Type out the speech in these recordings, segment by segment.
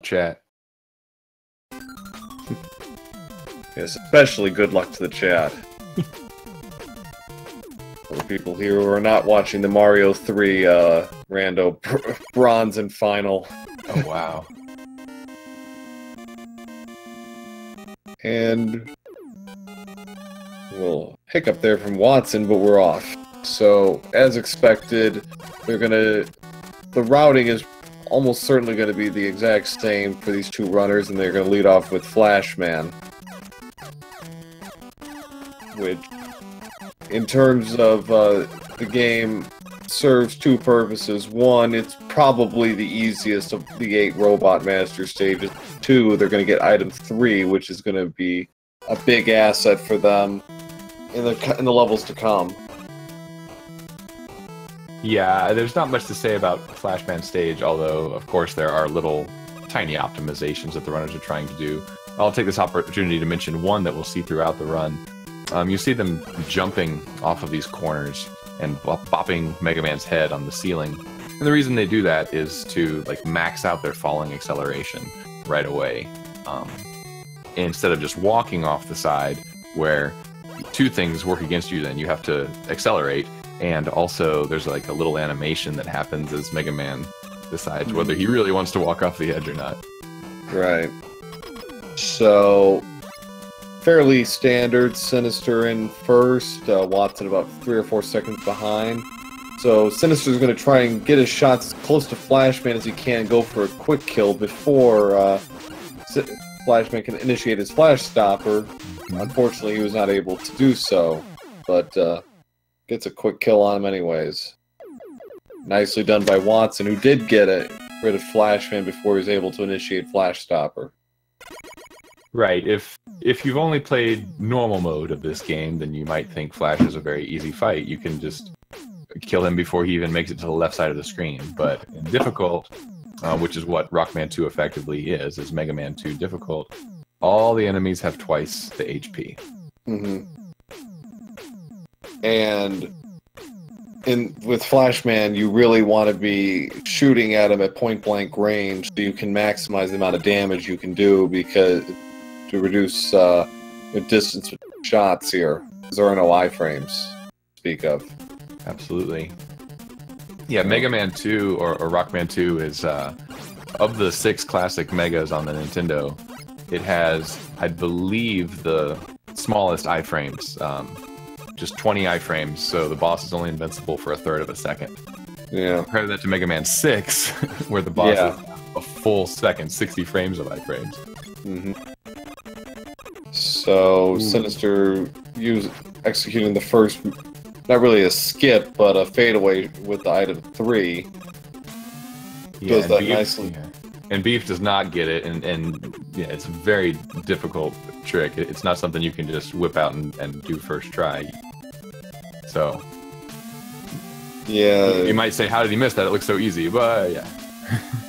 chat. Yes, especially good luck to the chat. For the people here who are not watching the Mario 3 rando bronze and final. Oh, wow. And we'll hiccup there from Watson, but we're off. So, as expected, the routing is almost certainly going to be the exact same for these two runners, and they're going to lead off with Flashman. Which, in terms of the game, serves two purposes. One, it's probably the easiest of the 8 Robot Master stages. 2, they're going to get item 3, which is going to be a big asset for them in the levels to come. Yeah, there's not much to say about Flashman stage, although, of course, there are little tiny optimizations that the runners are trying to do. I'll take this opportunity to mention one that we'll see throughout the run. You see them jumping off of these corners and bopping Mega Man's head on the ceiling. And the reason they do that is to like max out their falling acceleration right away. Instead of just walking off the side, where two things work against you then. You have to accelerate, and also there's like a little animation that happens as Mega Man decides whether he really wants to walk off the edge or not. Right. So, fairly standard. Sinister in first, Watson about 3 or 4 seconds behind. So Sinister's going to try and get his shots as close to Flashman as he can, go for a quick kill before Flashman can initiate his Flash Stopper. Unfortunately, he was not able to do so, but gets a quick kill on him anyways. Nicely done by Watson, who did get rid of Flashman before he was able to initiate Flash Stopper. Right. If you've only played normal mode of this game, then you might think Flash is a very easy fight. You can just kill him before he even makes it to the left side of the screen. But in difficult, which is what Rockman 2 effectively is Mega Man 2 difficult, all the enemies have twice the HP. And with Flashman, you really want to be shooting at him at point-blank range so you can maximize the amount of damage you can do, because to reduce the distance with shots here. There are no iframes to speak of. Absolutely. Yeah, Mega Man 2 or Rockman 2 is, of the 6 classic Megas on the Nintendo, it has, I believe, the smallest iframes. Just 20 iframes, so the boss is only invincible for 1/3 of a second. Yeah. Compare that to Mega Man 6, where the boss is a full second, 60 frames of iframes. So Sinister executing the first, not really a skip, but a fadeaway with the item 3. Does that nicely. Yeah. And Beef does not get it, and yeah, it's a very difficult trick. It's not something you can just whip out and do first try. So, yeah, you might say, how did he miss that? It looks so easy, but yeah.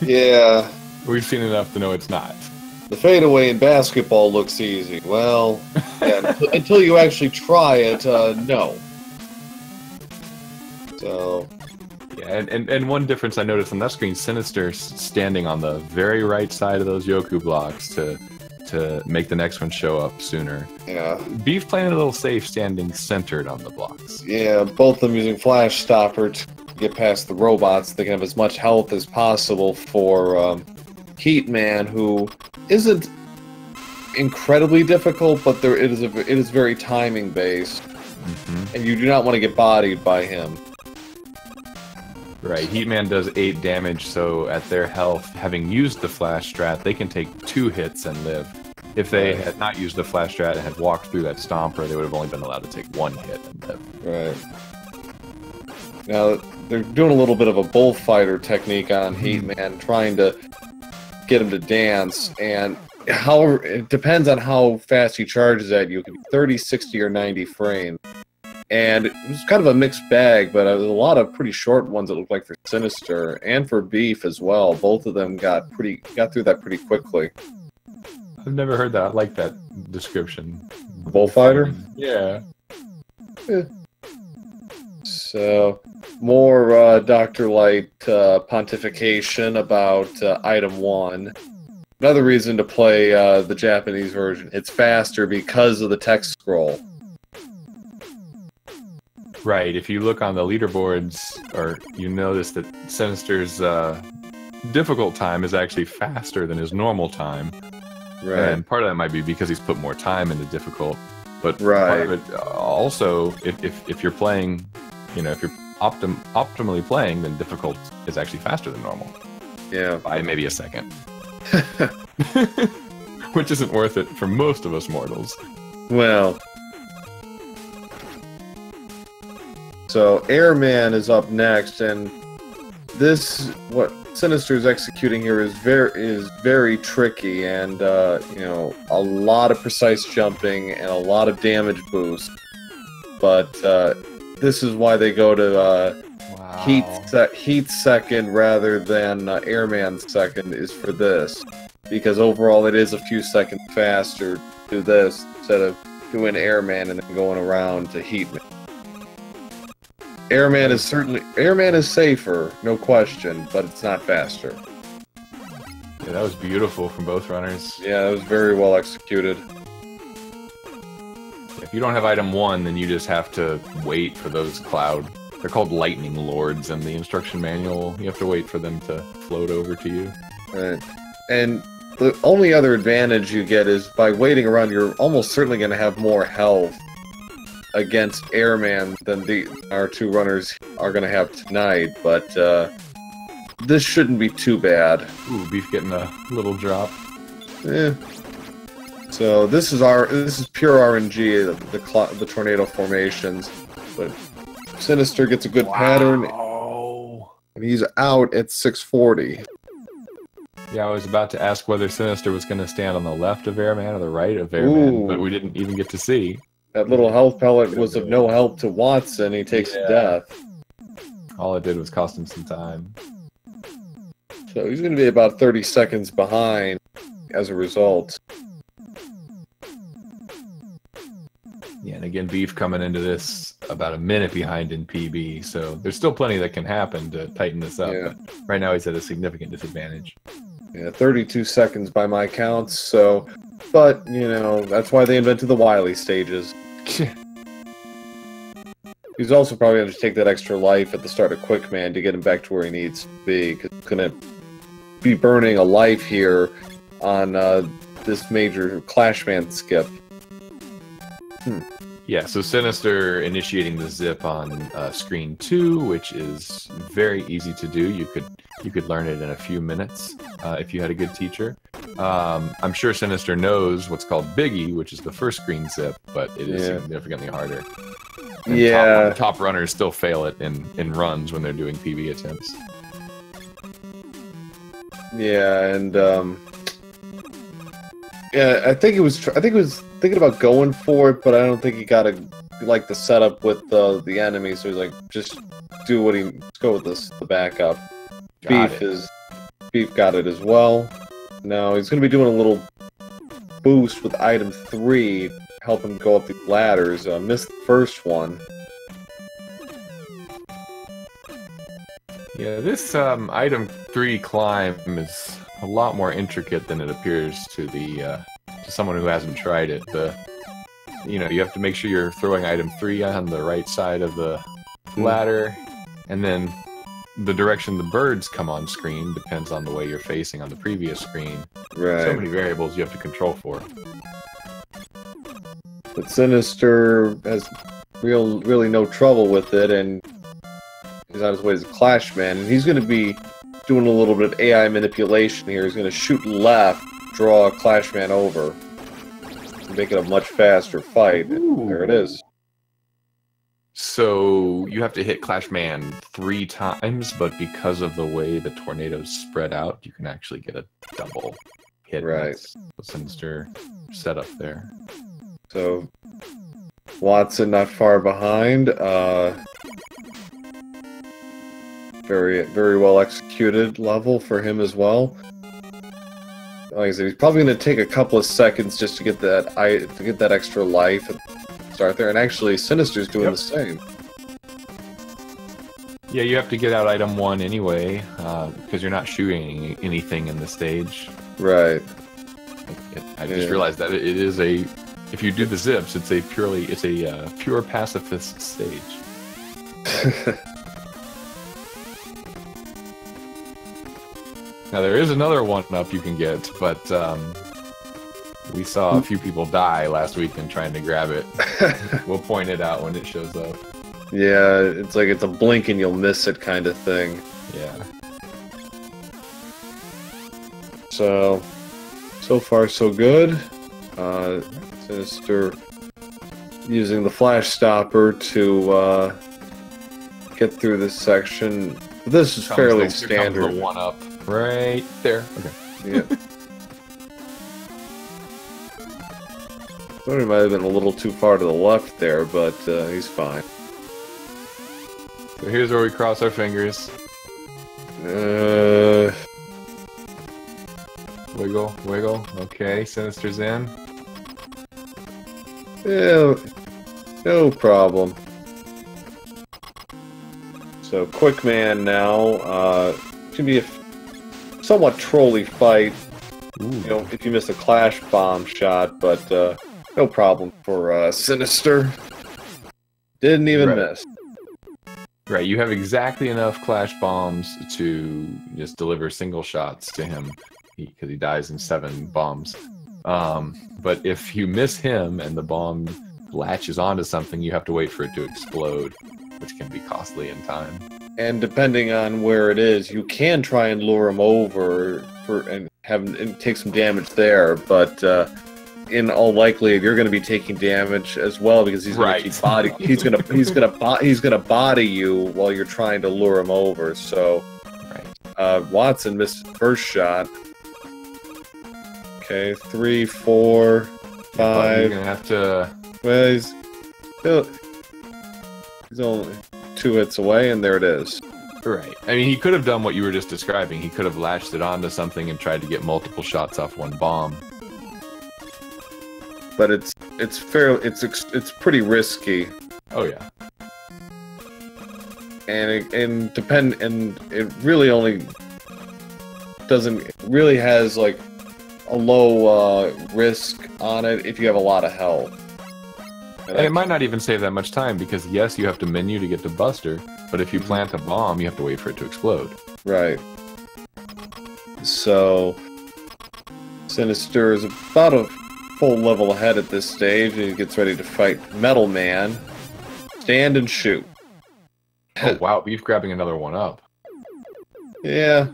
Yeah. We've seen enough to know it's not. The fadeaway in basketball looks easy. Well, yeah, until you actually try it, no. So... Yeah, and one difference I noticed on that screen, Sinister standing on the very right side of those Yoku blocks to make the next one show up sooner. Yeah. Beef playing a little safe, standing centered on the blocks. Yeah, both of them using Flash Stopper to get past the robots. They can have as much health as possible for Heat Man, who isn't incredibly difficult, but it is very timing based, and you do not want to get bodied by him. Right, Heatman does 8 damage, so at their health, having used the Flash Strat, they can take 2 hits and live. If they had not used the Flash Strat and had walked through that Stomper, they would have only been allowed to take 1 hit and live. Right. Now, they're doing a little bit of a bullfighter technique on Heatman, trying to get him to dance, and however, it depends on how fast he charges at you. It could be 30, 60, or 90 frames. And it was kind of a mixed bag, but there was a lot of pretty short ones, it looked like, for Sinister and for Beef as well. Both of them got through that pretty quickly. I've never heard that. I like that description. Bullfighter? Yeah. So, more Dr. Light pontification about Item 1. Another reason to play the Japanese version. It's faster because of the text scroll. Right. If you look on the leaderboards, or you notice that Sinister's difficult time is actually faster than his normal time. Right. And part of that might be because he's put more time into difficult. But Right. part of it also, if you're playing, if you're optimally playing, then difficult is actually faster than normal. Yeah. By maybe a second. Which isn't worth it for most of us mortals. Well. So Airman is up next, and what Sinister is executing here is very tricky, and a lot of precise jumping and a lot of damage boost. But this is why they go to Heat second rather than Airman second, is for this, because overall it is a few seconds faster to do this instead of doing Airman and then going around to Heatman. Airman is safer, no question, but it's not faster. Yeah, that was beautiful from both runners. Yeah, it was very well executed. If you don't have item 1, then you just have to wait for those they're called lightning lords in the instruction manual. You have to wait for them to float over to you. Right. And the only other advantage you get is by waiting around, you're almost certainly going to have more health against Airman than our two runners are going to have tonight, but this shouldn't be too bad. Ooh, Beef getting a little drop. Yeah. So this is pure RNG, the tornado formations, but Sinister gets a good pattern, and he's out at 640. Yeah, I was about to ask whether Sinister was going to stand on the left of Airman or the right of Airman, but we didn't even get to see. That little health pellet was of no help to Watson. He takes death. All it did was cost him some time. So he's going to be about 30 seconds behind as a result. Yeah, and again, Beef coming into this about a minute behind in PB, so there's still plenty that can happen to tighten this up. Yeah. But right now he's at a significant disadvantage. Yeah, 32 seconds by my counts, so... But, that's why they invented the Wily stages. He's also probably going to take that extra life at the start of Quickman to get him back to where he needs to be, because he's going to be burning a life here on this major Clashman skip. Yeah, so Sinister initiating the zip on screen 2, which is very easy to do. You could learn it in a few minutes if you had a good teacher. I'm sure Sinister knows what's called Biggie, which is the first screen zip, but it is significantly harder. And top runners still fail it in runs when they're doing PB attempts. Yeah, and I think he was thinking about going for it, but I don't think he got the setup with the enemy. So he's like, just do let's go with the backup. Beef got it as well. Now he's going to be doing a little boost with item 3, help him go up the ladders. Missed the first one. Yeah, this item 3 climb is a lot more intricate than it appears to to someone who hasn't tried it. You have to make sure you're throwing item 3 on the right side of the ladder, and then the direction the birds come on screen depends on the way you're facing on the previous screen. Right. So many variables you have to control for. But Sinister has really no trouble with it, and he's on his way to Clashman, and he's going to be doing a little bit of AI manipulation here. He's going to shoot left, draw Clashman over, make it a much faster fight. There it is. So you have to hit Clashman 3 times, but because of the way the tornadoes spread out, you can actually get a double hit. Right. That's a Sinister setup there. So Watson not far behind. Very, very well executed level for him as well. Like I said, he's probably going to take a couple of seconds just to get that extra life and start there. And actually, Sinister's doing the same. Yeah, you have to get out item 1 anyway, because you're not shooting anything in the stage. Right. I just realized that it is a. If you do the zips, it's a pure pacifist stage. Now there is another one-up you can get, but we saw a few people die last weekend trying to grab it. We'll point it out when it shows up. Yeah, it's like it's a blink and you'll miss it kind of thing. Yeah. So far so good. Sinister using the flash stopper to get through this section. This is fairly standard. Comes the one-up right there. Okay. Yeah. Thought he might have been a little too far to the left there, but he's fine. So here's where we cross our fingers. Wiggle, wiggle. Okay, Sinister's in. Yeah, no problem. So, Quick Man now. Can be a somewhat trolly fight. Ooh. You know, if you miss a Clash Bomb shot, but no problem for Sinister. Didn't even miss. Right, you have exactly enough Clash Bombs to just deliver single shots to him, because he dies in 7 bombs. But if you miss him and the bomb latches onto something, you have to wait for it to explode, which can be costly in time. And depending on where it is, you can try and lure him over and take some damage there, but in all likelihood, you're going to be taking damage as well because he's going to keep body. He's going to body you while you're trying to lure him over. So, Watson missed his first shot. Okay, 3, 4, 5. You're gonna have to. Well, he's only 2 hits away, and there it is. Right. I mean, he could have done what you were just describing. He could have latched it onto something and tried to get multiple shots off one bomb. But it's pretty risky. Oh yeah. And it really only has like a low risk on it if you have a lot of health. And it might not even save that much time because yes, you have to menu to get to Buster, but if you plant a bomb, you have to wait for it to explode. Right. So Sinister is about a full level ahead at this stage, and he gets ready to fight Metal Man. Stand and shoot. Oh wow, Beef grabbing another one up. Yeah.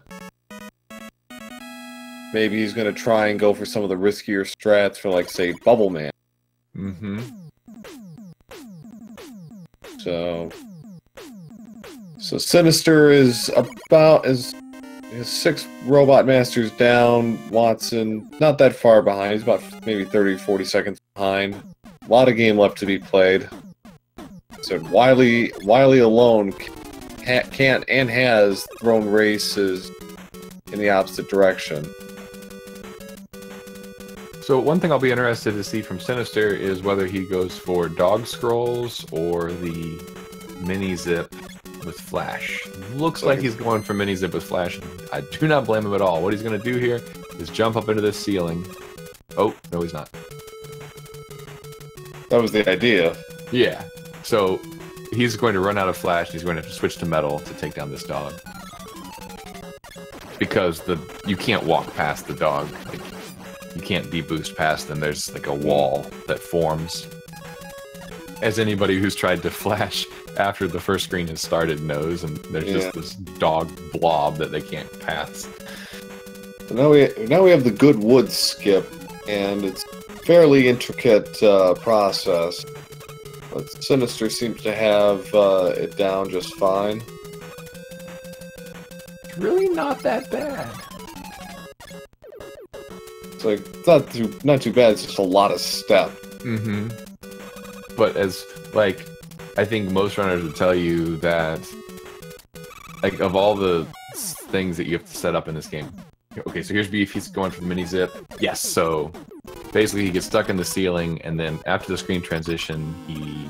Maybe he's going to try and go for some of the riskier strats for, like, say, Bubble Man. Mm-hmm. So Sinister is about his 6 Robot Masters down. Watson, not that far behind. He's about maybe 30, 40 seconds behind. A lot of game left to be played. So Wily alone can't and has thrown races in the opposite direction. So one thing I'll be interested to see from Sinister is whether he goes for dog scrolls or the mini zip with flash. Looks like he's going for mini zip with flash. I do not blame him at all. What he's going to do here is jump up into this ceiling. Oh, no he's not. That was the idea. Yeah. So he's going to run out of flash. He's going to have to switch to metal to take down this dog. Because you can't walk past the dog. Like, you can't deboost past them. There's like a wall that forms. As anybody who's tried to flash after the first screen has started knows, and there's just this dog blob that they can't pass. So now we have the good wood skip, and it's a fairly intricate process. But Sinister seems to have it down just fine. It's really not that bad. It's like it's not too bad. It's just a lot of step. Mm-hmm. But I think most runners would tell you that, like, of all the things that you have to set up in this game. Okay, so here's Beef. He's going for the mini zip. Yes. So basically, he gets stuck in the ceiling, and then after the screen transition, he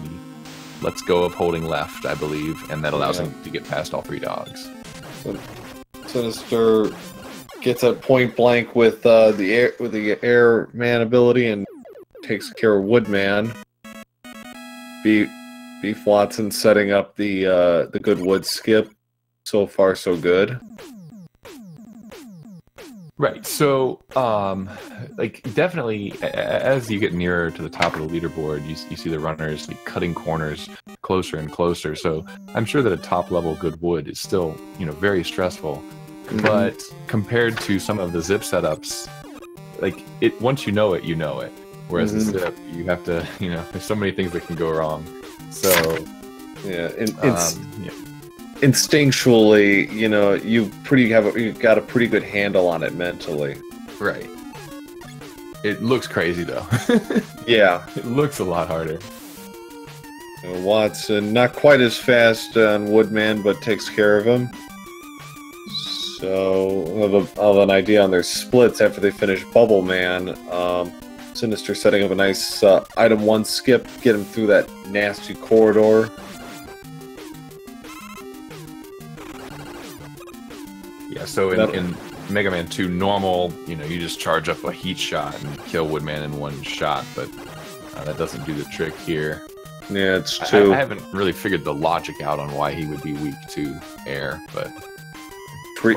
lets go of holding left, I believe, and that allows him to get past all 3 dogs. So Sinister gets a point blank with the airman ability and takes care of Woodman. Beefwatson setting up the good wood skip. So far, so good. Right. So, like, definitely, as you get nearer to the top of the leaderboard, you see the runners cutting corners closer and closer. So, I'm sure that a top-level good wood is still, very stressful. Mm-hmm. But compared to some of the zip setups, like, once you know it, you know it. Whereas the zip, you have to, there's so many things that can go wrong. So, yeah, instinctually, you've got a pretty good handle on it mentally. Right. It looks crazy though. Yeah. It looks a lot harder. Watson, not quite as fast on Woodman, but takes care of him. So, I'll have an idea on their splits after they finish Bubble Man. Sinister setting up a nice item 1 skip, get him through that nasty corridor. Yeah, so in Mega Man 2 normal, you just charge up a heat shot and kill Woodman in one shot, but that doesn't do the trick here. Yeah, it's too... I haven't really figured the logic out on why he would be weak to air, but... Tree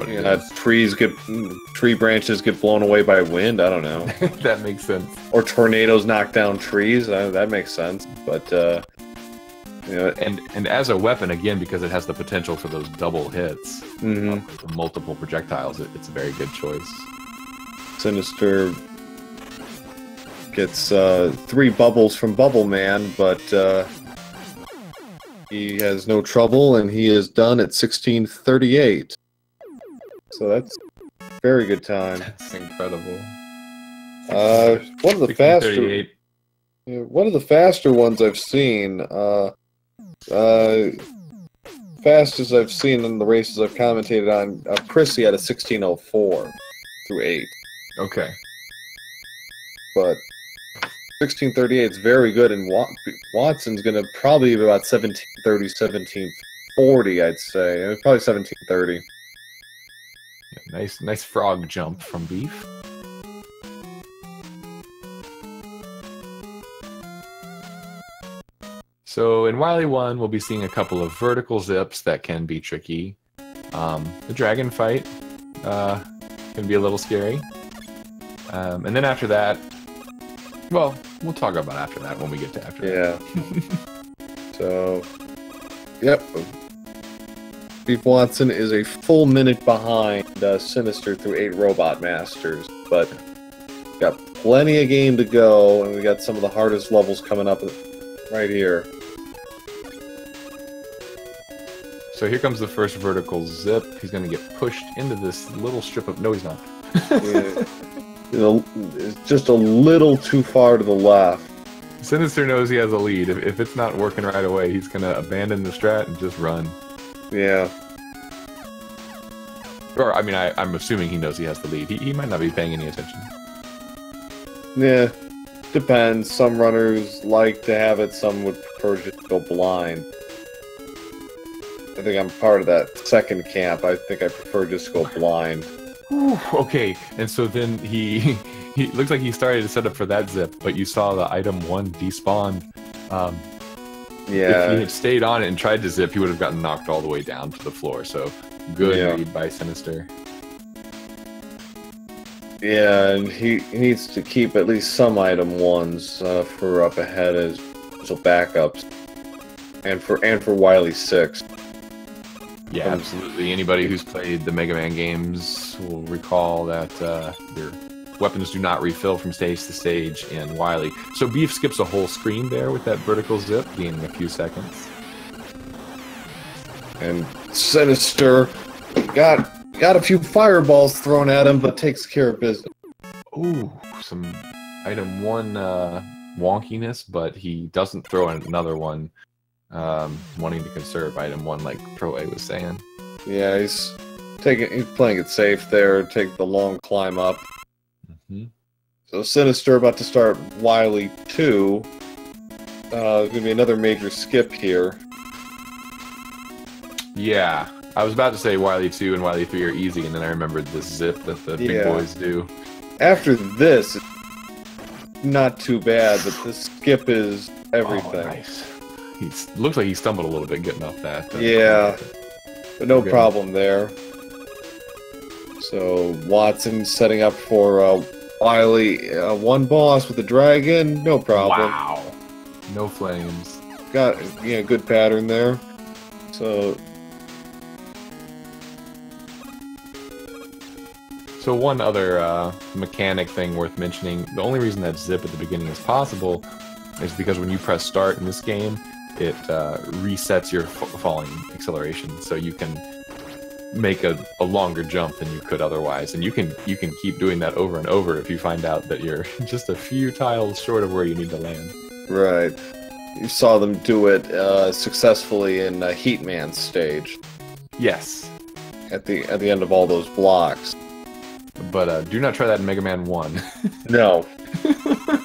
branches get blown away by wind, I don't know. That makes sense. Or tornadoes knock down trees, that makes sense, but... And as a weapon, again, because it has the potential for those double hits, multiple projectiles, it's a very good choice. Sinister gets 3 bubbles from Bubble Man, but he has no trouble, and he is done at 16:38. So that's a very good time. That's incredible. One of the faster ones I've seen. Fastest I've seen in the races I've commentated on, Prissy at a 16:04 through 8. Okay. But 16:38 is very good, and Watson's going to probably be about 17:30, 17:40, I'd say. Probably 17:30. Yeah, nice frog jump from Beef. So in Wily 1, we'll be seeing a couple of vertical zips that can be tricky. The dragon fight can be a little scary. And then after that, well, we'll talk about after that when we get to after that. Yeah. So, yep. Beefwatson is a full minute behind Sinister through 8 Robot Masters, but got plenty of game to go, and we got some of the hardest levels coming up right here. So here comes the first vertical zip. He's going to get pushed into this little strip of... No, he's not. Yeah. It's just a little too far to the left. Sinister knows he has a lead. If it's not working right away, he's going to abandon the strat and just run. Yeah. Or, I mean, I'm assuming he knows he has the lead. He might not be paying any attention. Yeah. Depends. Some runners like to have it. Some would prefer to just go blind. I think I'm part of that second camp. I think I prefer just to go blind. Whew, okay, and so then he looks like he started to set up for that zip, but you saw the item 1 despawned. Yeah. If he had stayed on it and tried to zip, he would have gotten knocked all the way down to the floor. So good read by Sinister. Yeah, and he needs to keep at least some item 1s for up ahead as backups, and for Wily 6. Yeah, absolutely. Anybody who's played the Mega Man games will recall that your weapons do not refill from stage to stage in Wily. So Beef skips a whole screen there with that vertical zip, gaining a few seconds. And Sinister got a few fireballs thrown at him, but takes care of business. Ooh, some item 1 wonkiness, but he doesn't throw in another one. Wanting to conserve item 1, like Pro A was saying. Yeah, he's playing it safe there. Take the long climb up. So Sinister about to start Wily 2. Gonna be another major skip here. Yeah, I was about to say Wily 2 and Wily 3 are easy, and then I remembered the zip that the big boys do. After this, it's not too bad, but the skip is everything. Oh, nice. Looks like he stumbled a little bit getting off that. Yeah, but no problem there. So Watson setting up for Wily, one boss with a dragon, no problem. Wow. No flames. Got good pattern there. So one other mechanic thing worth mentioning, the only reason that zip at the beginning is possible is because when you press start in this game, it resets your falling acceleration, so you can make a longer jump than you could otherwise, and you can keep doing that over and over if you find out that you're just a few tiles short of where you need to land. Right. You saw them do it successfully in Heatman stage. Yes. At the end of all those blocks. But do not try that in Mega Man 1. No.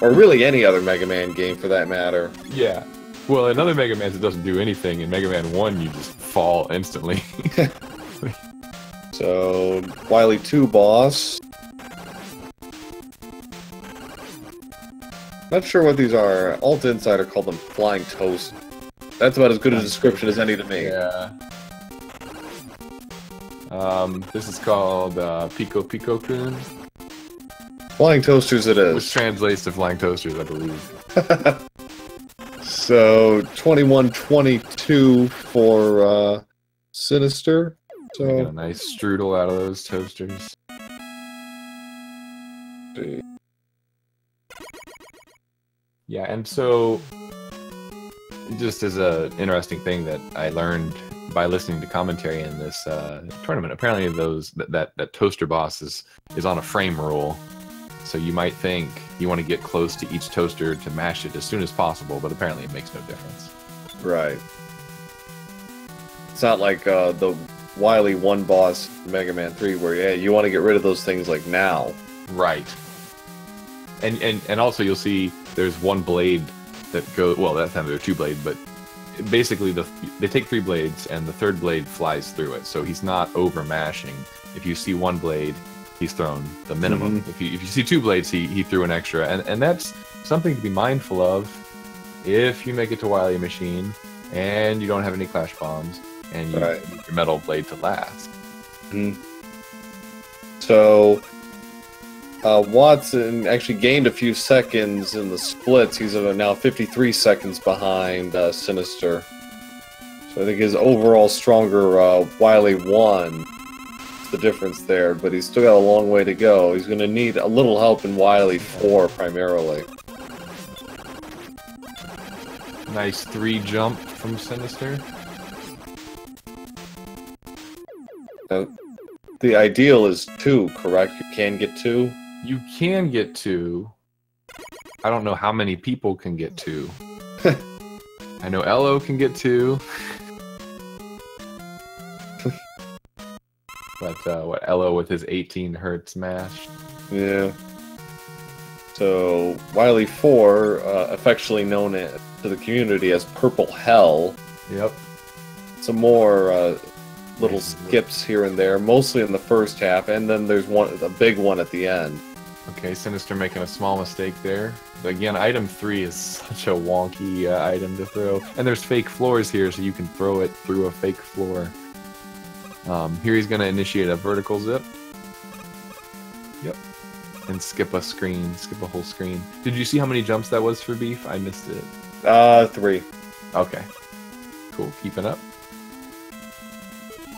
Or really any other Mega Man game for that matter. Yeah. Well, in other Mega Mans it doesn't do anything. In Mega Man 1 you just fall instantly. So, Wily 2 boss. Not sure what these are. Alt Insider called them Flying Toast. That's about as good a description as any to me. Yeah. This is called Pico Pico Kun. Flying Toasters it is. Which translates to Flying Toasters, I believe. So, 21-22 for Sinister. So Making a nice strudel out of those toasters. Yeah, and so just as an interesting thing that I learned by listening to commentary in this tournament, apparently that toaster boss is on a frame rule. So you might think you want to get close to each toaster to mash it as soon as possible, but apparently it makes no difference. Right. It's not like the Wily 1 boss in Mega Man 3 where, you want to get rid of those things like now. Right. And also you'll see there's one blade that goes, well, that time there are 2 blades, but basically they take 3 blades and the 3rd blade flies through it, so he's not over mashing. If you see 1 blade, he's thrown the minimum. If you see 2 blades, he threw an extra, and that's something to be mindful of if you make it to Wily Machine and you don't have any clash bombs and you need your metal blade to last. So Watson actually gained a few seconds in the splits. He's now 53 seconds behind Sinister. So I think his overall stronger Wily 1 is the difference there, but he's still got a long way to go. He's going to need a little help in Wily 4 primarily. Nice 3 jump from Sinister. The ideal is 2, correct? You can get 2? You can get 2. I don't know how many people can get 2. I know Elo can get 2. But what, Elo with his 18 hertz mash? Yeah. So Wily 4, affectionately known to the community as Purple Hell. Yep. Some more little skips here and there, mostly in the first half, and then there's a big one at the end. Okay, Sinister making a small mistake there. But again, item 3 is such a wonky item to throw. And there's fake floors here, so you can throw it through a fake floor. Here he's going to initiate a vertical zip. Yep. And skip a whole screen. Did you see how many jumps that was for Beef? I missed it. 3. Okay. Cool, keeping up.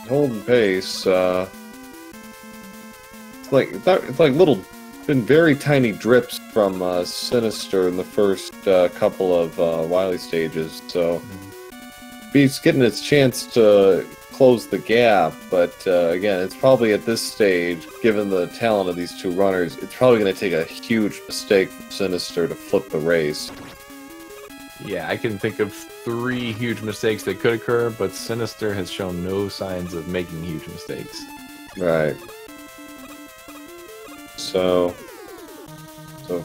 Holding pace. It's like little, been very tiny drips from Sinister in the first couple of Wily stages. So Beef's getting its chance to close the gap, but again, it's probably at this stage, given the talent of these 2 runners, it's probably going to take a huge mistake for Sinister to flip the race. Yeah, I can think of 3 huge mistakes that could occur, but Sinister has shown no signs of making huge mistakes. Right. So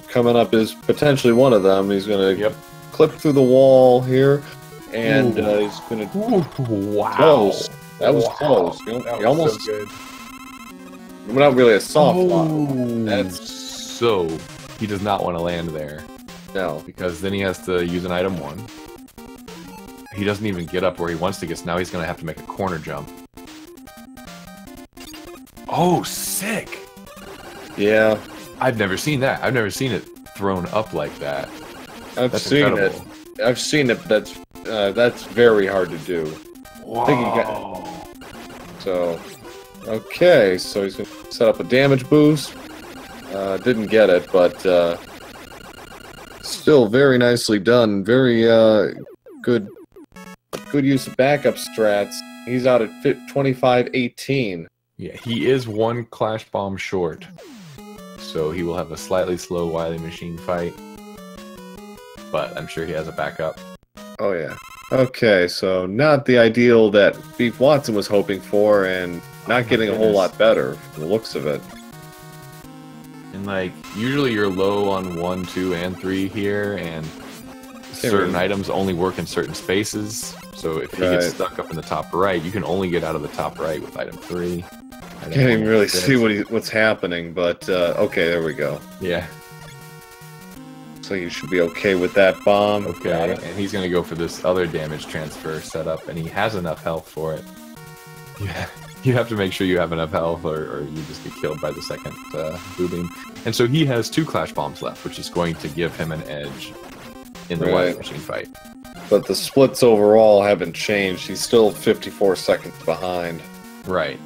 coming up is potentially one of them. He's going to clip through the wall here, and he's going to wow. close. That was Wow, close. that You was almost. so good. Not really a soft flop. That's so. He does not want to land there No. because then he has to use an item 1. He doesn't even get up where he wants to get, so now he's going to have to make a corner jump. Oh, sick! Yeah. I've never seen that. I've never seen it thrown up like that. I've seen incredible. it. I've seen it, but that's very hard to do. Wow. I think he got. So, okay. So he's gonna set up a damage boost. Didn't get it, but still very nicely done. Very good use of backup strats. He's out at 25-18. Yeah, he is 1 Clash Bomb short. So he will have a slightly slow Wily Machine fight. But I'm sure he has a backup. Oh, yeah. Okay, so not the ideal that Beefwatson was hoping for, and not getting a whole lot better from the looks of it. And, like, usually you're low on 1, 2, and 3 here, and certain items only work in certain spaces. So if he gets stuck up in the top right, you can only get out of the top right with item 3. Can't even really see what's happening, but okay, there we go. Yeah. So you should be okay with that bomb. Okay, and he's going to go for this other damage transfer setup, and he has enough health for it. Yeah. You have to make sure you have enough health, or you just get killed by the second blue beam. And so he has 2 Clash Bombs left, which is going to give him an edge in the Wily Machine fight. But the splits overall haven't changed. He's still 54 seconds behind. Right.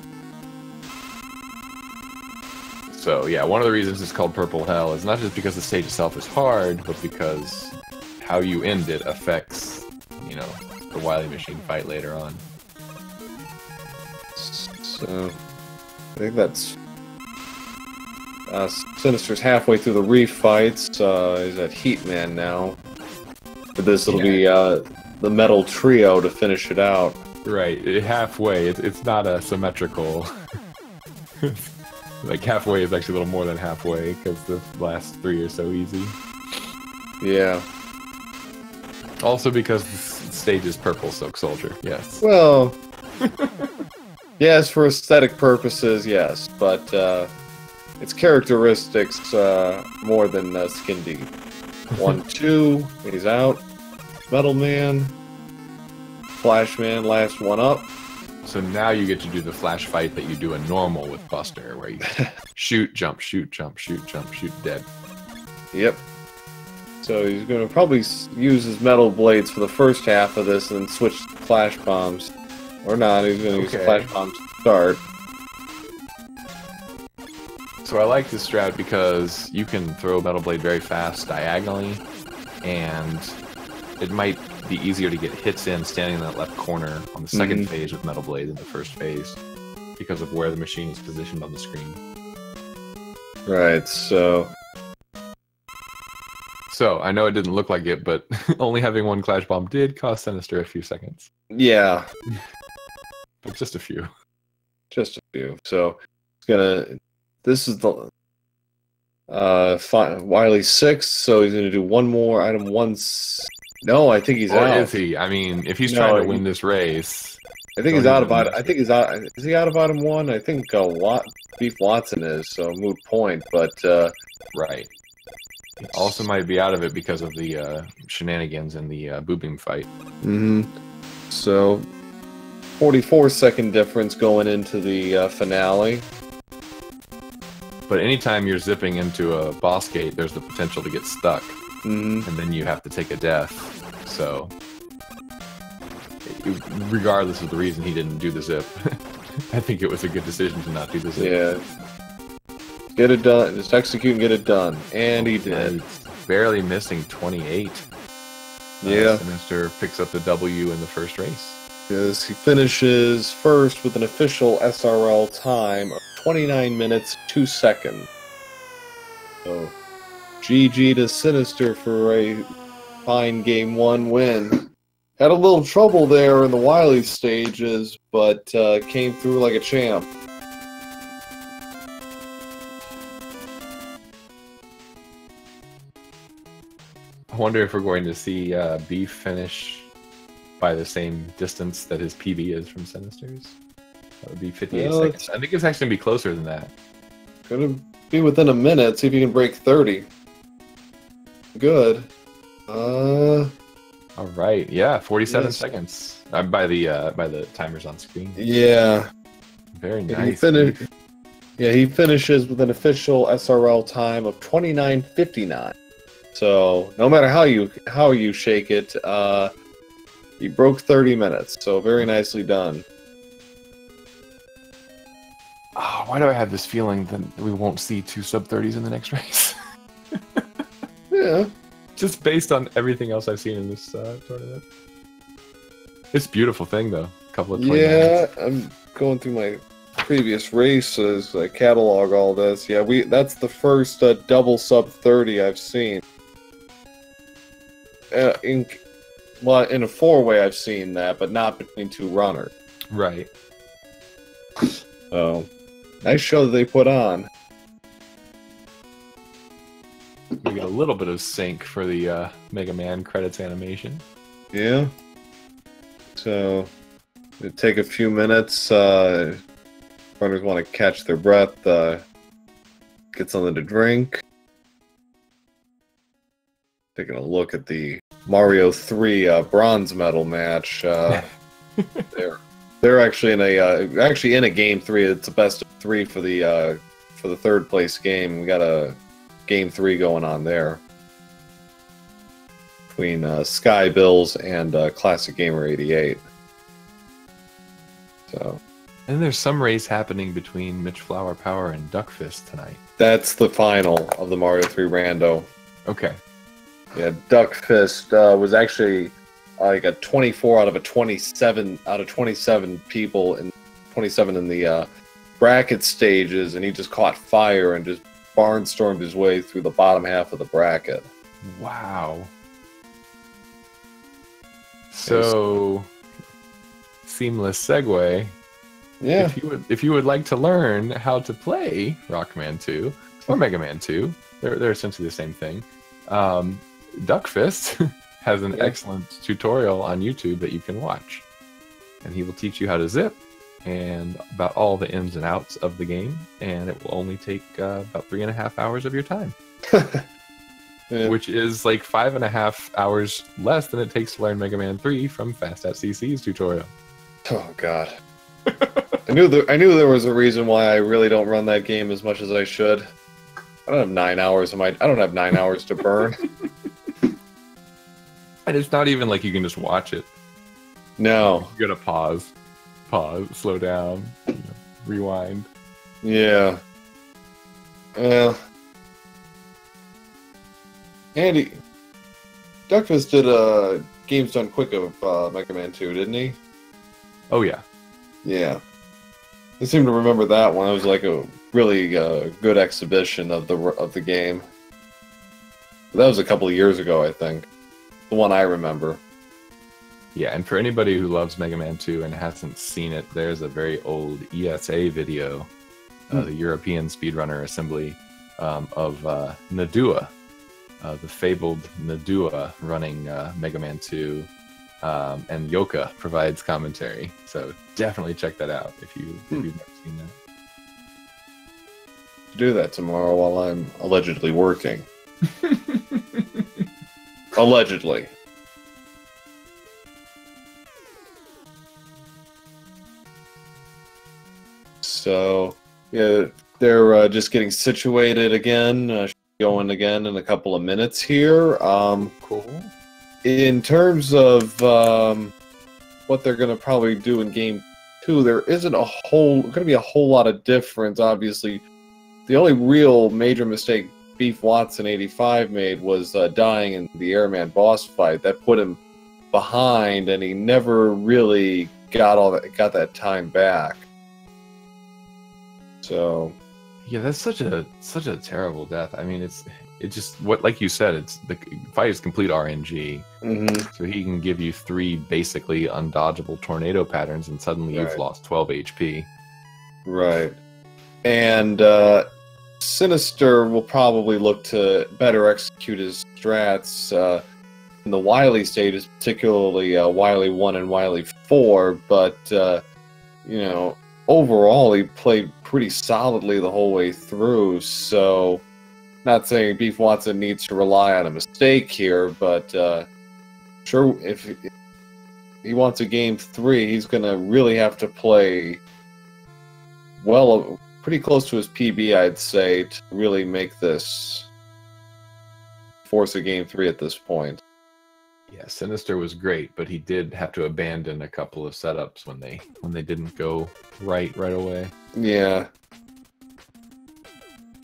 So yeah, one of the reasons it's called Purple Hell is not just because the stage itself is hard, but because how you end it affects, you know, the Wily Machine fight later on. So, I think that's Sinister's halfway through the Reef fights. He's at Heatman now. For this, it'll be the Metal Trio to finish it out. Right, halfway. It's not a symmetrical. Like halfway is actually a little more than halfway because the last 3 are so easy. Yeah. Also because the stage is purple Silk Soldier. Yes. Well. Yes, for aesthetic purposes, yes, but its characteristics more than skin deep. 1, 2, he's out. Metal Man, Flash Man, last one up. So now you get to do the flash fight that you do in normal with Buster, where you shoot, jump, shoot, jump, shoot, jump, shoot, dead. Yep. So he's going to probably use his metal blades for the first half of this and then switch to flash bombs. Or not, he's going to use flash bombs to start. So I like this strat because you can throw Metal Blade very fast diagonally, and it might be easier to get hits in standing in that left corner on the second phase with Metal Blade than the first phase because of where the machine is positioned on the screen. Right, so I know it didn't look like it, but only having 1 Clash Bomb did cost Sinister a few seconds. Yeah. But just a few. Just a few. So it's gonna. This is the Wily 6. So he's gonna do one more item. No, I think he's out. Or is he? I mean, if he's trying to win this race, I think he's out of item. I think he's out. Is he out of item 1? I think Beefwatson is. So moot point. But right. Also might be out of it because of the shenanigans in the Boo Beam fight. So 44-second difference going into the finale. But anytime you're zipping into a boss gate, there's the potential to get stuck. And then you have to take a death. So, regardless of the reason he didn't do the zip, I think it was a good decision to not do the zip. Yeah. Get it done. Just execute and get it done. And he did. Barely missing 28. Yeah. Sinister picks up the W in the first race. Yes, he finishes first with an official SRL time of 29 minutes, 2 seconds. So, GG to Sinister for a fine Game 1 win. Had a little trouble there in the Wily stages, but came through like a champ. I wonder if we're going to see Beef finish by the same distance that his PB is from Sinister's. That would be 58 Well, seconds. I think it's actually going to be closer than that. Gonna be within a minute. See if you can break 30. Good. All right. Yeah, 47 Yes. seconds. By the timers on screen. Yeah. Very Yeah, nice. he finishes with an official SRL time of 29:59. So no matter how you shake it, he broke 30 minutes. So very nicely done. Oh, why do I have this feeling that we won't see two sub-30s in the next race? Yeah. Just based on everything else I've seen in this tournament. It's a beautiful thing, though. A couple of 29s. Yeah, I'm going through my previous races, catalog all this. Yeah, that's the first double sub-30 I've seen. In a four-way I've seen that, but not between two runners. Right. So, nice show that they put on. We get a little bit of sync for the Mega Man credits animation. Yeah. So, it'll take a few minutes. Runners want to catch their breath, get something to drink. Taking a look at the Mario 3 bronze medal match. They're actually in a game 3. It's a best of 3 for the third place game. We got a game 3 going on there between Sky Bills and Classic Gamer 88. So. And there's some race happening between Mitch Flower Power and Duckfist tonight. That's the final of the Mario 3 Rando. Okay. Yeah, Duckfist was actually like a 24 out of 27 people in 27 in the bracket stages, and he just caught fire and just barnstormed his way through the bottom half of the bracket. Wow. So, seamless segue. Yeah. If you would like to learn how to play Rockman 2 or Mega Man 2, they're essentially the same thing. Duckfist has an excellent tutorial on YouTube that you can watch, and he will teach you how to zip and about all the ins and outs of the game, and it will only take about 3.5 hours of your time. Yeah. Which is like 5.5 hours less than it takes to learn Mega Man 3 from Fast at CC's tutorial. Oh God. I knew there was a reason why I really don't run that game as much as I should. I don't have 9 hours to burn. And it's not even like you can just watch it. No. You gotta pause, slow down, rewind. Yeah. Well, Andy, Duckfist did Games Done Quick of Mega Man 2, didn't he? Oh yeah. Yeah. I seem to remember that one. It was like a really good exhibition of the game. That was a couple of years ago, I think. The one I remember. Yeah, and for anybody who loves Mega Man 2 and hasn't seen it, there's a very old ESA video, the European Speedrunner Assembly, of Nadua, the fabled Nadua running Mega Man 2, and Yoka provides commentary. So definitely check that out if you've never seen that. Do that tomorrow while I'm allegedly working. Allegedly. So, yeah, they're just getting situated again, going again in a couple of minutes here. Cool. In terms of what they're going to probably do in Game 2, there isn't going to be a whole lot of difference, obviously. The only real major mistake Beefwatson85 made was dying in the Airman boss fight. That put him behind, and he never really got that time back. So, yeah, that's such a terrible death. I mean, it just like you said, it's the fight is complete RNG. So he can give you 3 basically undodgeable tornado patterns, and suddenly you've lost 12 HP. Right. And Sinister will probably look to better execute his strats. in the Wily stages, particularly Wily 1 and Wily 4, but, you know, overall he played pretty solidly the whole way through, so not saying Beefwatson needs to rely on a mistake here, but sure, if he wants a game 3, he's going to really have to play well, pretty close to his PB, I'd say, to really make this force a game 3 at this point. Yeah, Sinister was great, but he did have to abandon a couple of setups when they didn't go right away. Yeah.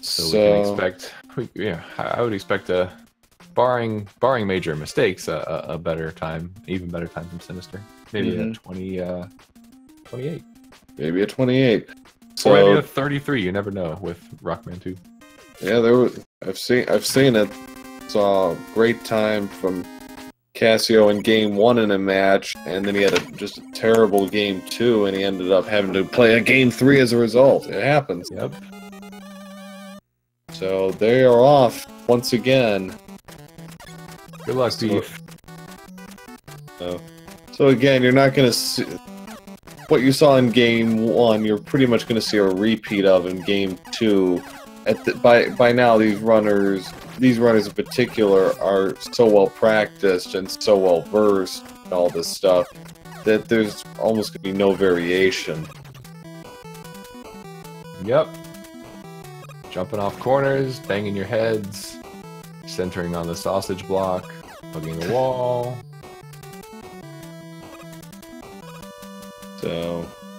So we can expect, yeah, I would expect barring major mistakes, a better time, even better time from Sinister. Maybe a 28. Maybe a 28. Or maybe a 33. You never know with Rockman 2. Yeah, I've seen it. Saw a great time from Casio in game 1 in a match, and then he had just a terrible game 2, and he ended up having to play a game 3 as a result. It happens. Yep. So they are off once again. Good luck, Beef. So again, you're not going to see what you saw in game 1. You're pretty much going to see a repeat of in game 2. By now, these runners in particular are so well practiced and so well versed in all this stuff that there's almost going to be no variation. Yep. Jumping off corners, banging your heads, centering on the sausage block, hugging the wall.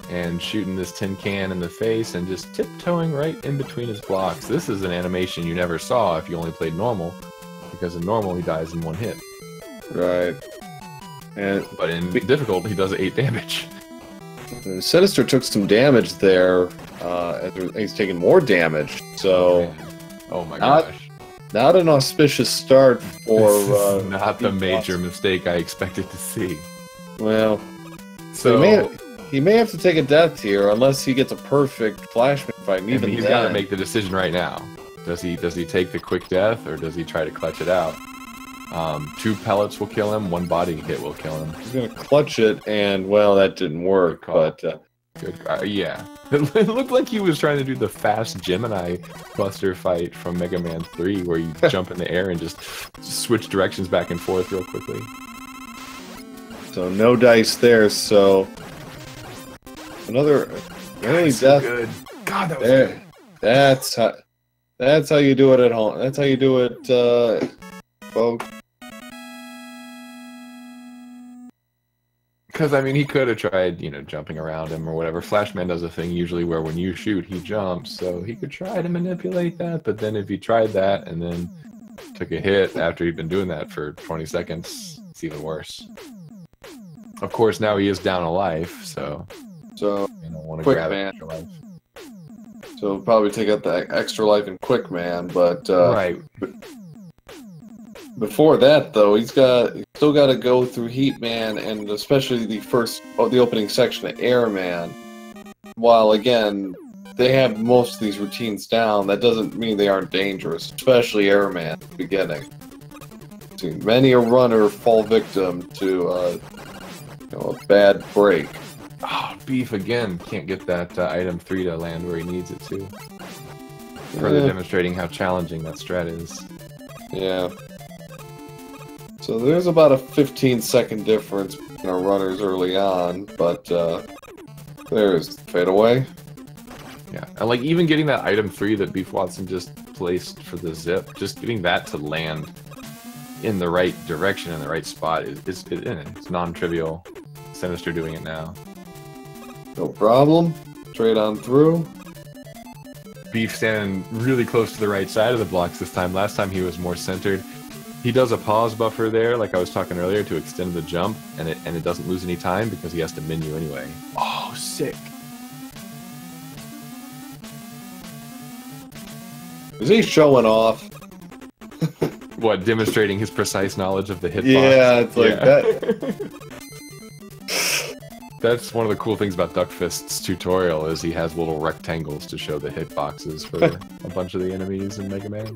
And shooting this tin can in the face and just tiptoeing right in between his blocks. This is an animation you never saw if you only played normal, because in normal he dies in one hit. Right. But in difficult he does 8 damage. Sinister took some damage there. He's taking more damage. So, oh my gosh. Not an auspicious start for. This is not the major mistake I expected to see. Well, so he may have to take a death here unless he gets a perfect flashman fight. And he's got to make the decision right now. Does he take the quick death or does he try to clutch it out? 2 pellets will kill him. 1 body hit will kill him. He's gonna clutch it, and well, that didn't work. But good, yeah, it looked like he was trying to do the fast Gemini Buster fight from Mega Man 3, where you jump in the air and just switch directions back and forth real quickly. So no dice there. So another early death. Good. God, that was good. That's how you do it at home. That's how you do it, folks. Because, I mean, he could have tried, jumping around him or whatever. Flashman does a thing usually where when you shoot, he jumps. So he could try to manipulate that. But then if he tried that and then took a hit after he'd been doing that for 20 seconds, it's even worse. Of course, now he is down a life, so you don't want to grab extra life. So probably take out the extra life in Quick Man, but right. Before that, though, he's still got to go through Heat Man and especially the opening section of Airman. While again, they have most of these routines down, that doesn't mean they aren't dangerous, especially Airman at the beginning. I've seen many a runner fall victim to a bad break. Oh, Beef again can't get that item 3 to land where he needs it to. Further demonstrating how challenging that strat is. Yeah. So there's about a 15-second difference between our runners early on, but there's fade away. Yeah, and like even getting that item 3 that Beefwatson just placed for the zip, just getting that to land in the right direction, in the right spot, it's non-trivial. Sinister doing it now. No problem. Straight on through. Beef standing really close to the right side of the blocks this time. Last time he was more centered. He does a pause buffer there, like I was talking earlier, to extend the jump, and it doesn't lose any time because he has to menu anyway. Oh, sick. Is he showing off? What, demonstrating his precise knowledge of the hitbox? Yeah, it's like that. That's one of the cool things about Duckfist's tutorial is he has little rectangles to show the hitboxes for a bunch of the enemies in Mega Man.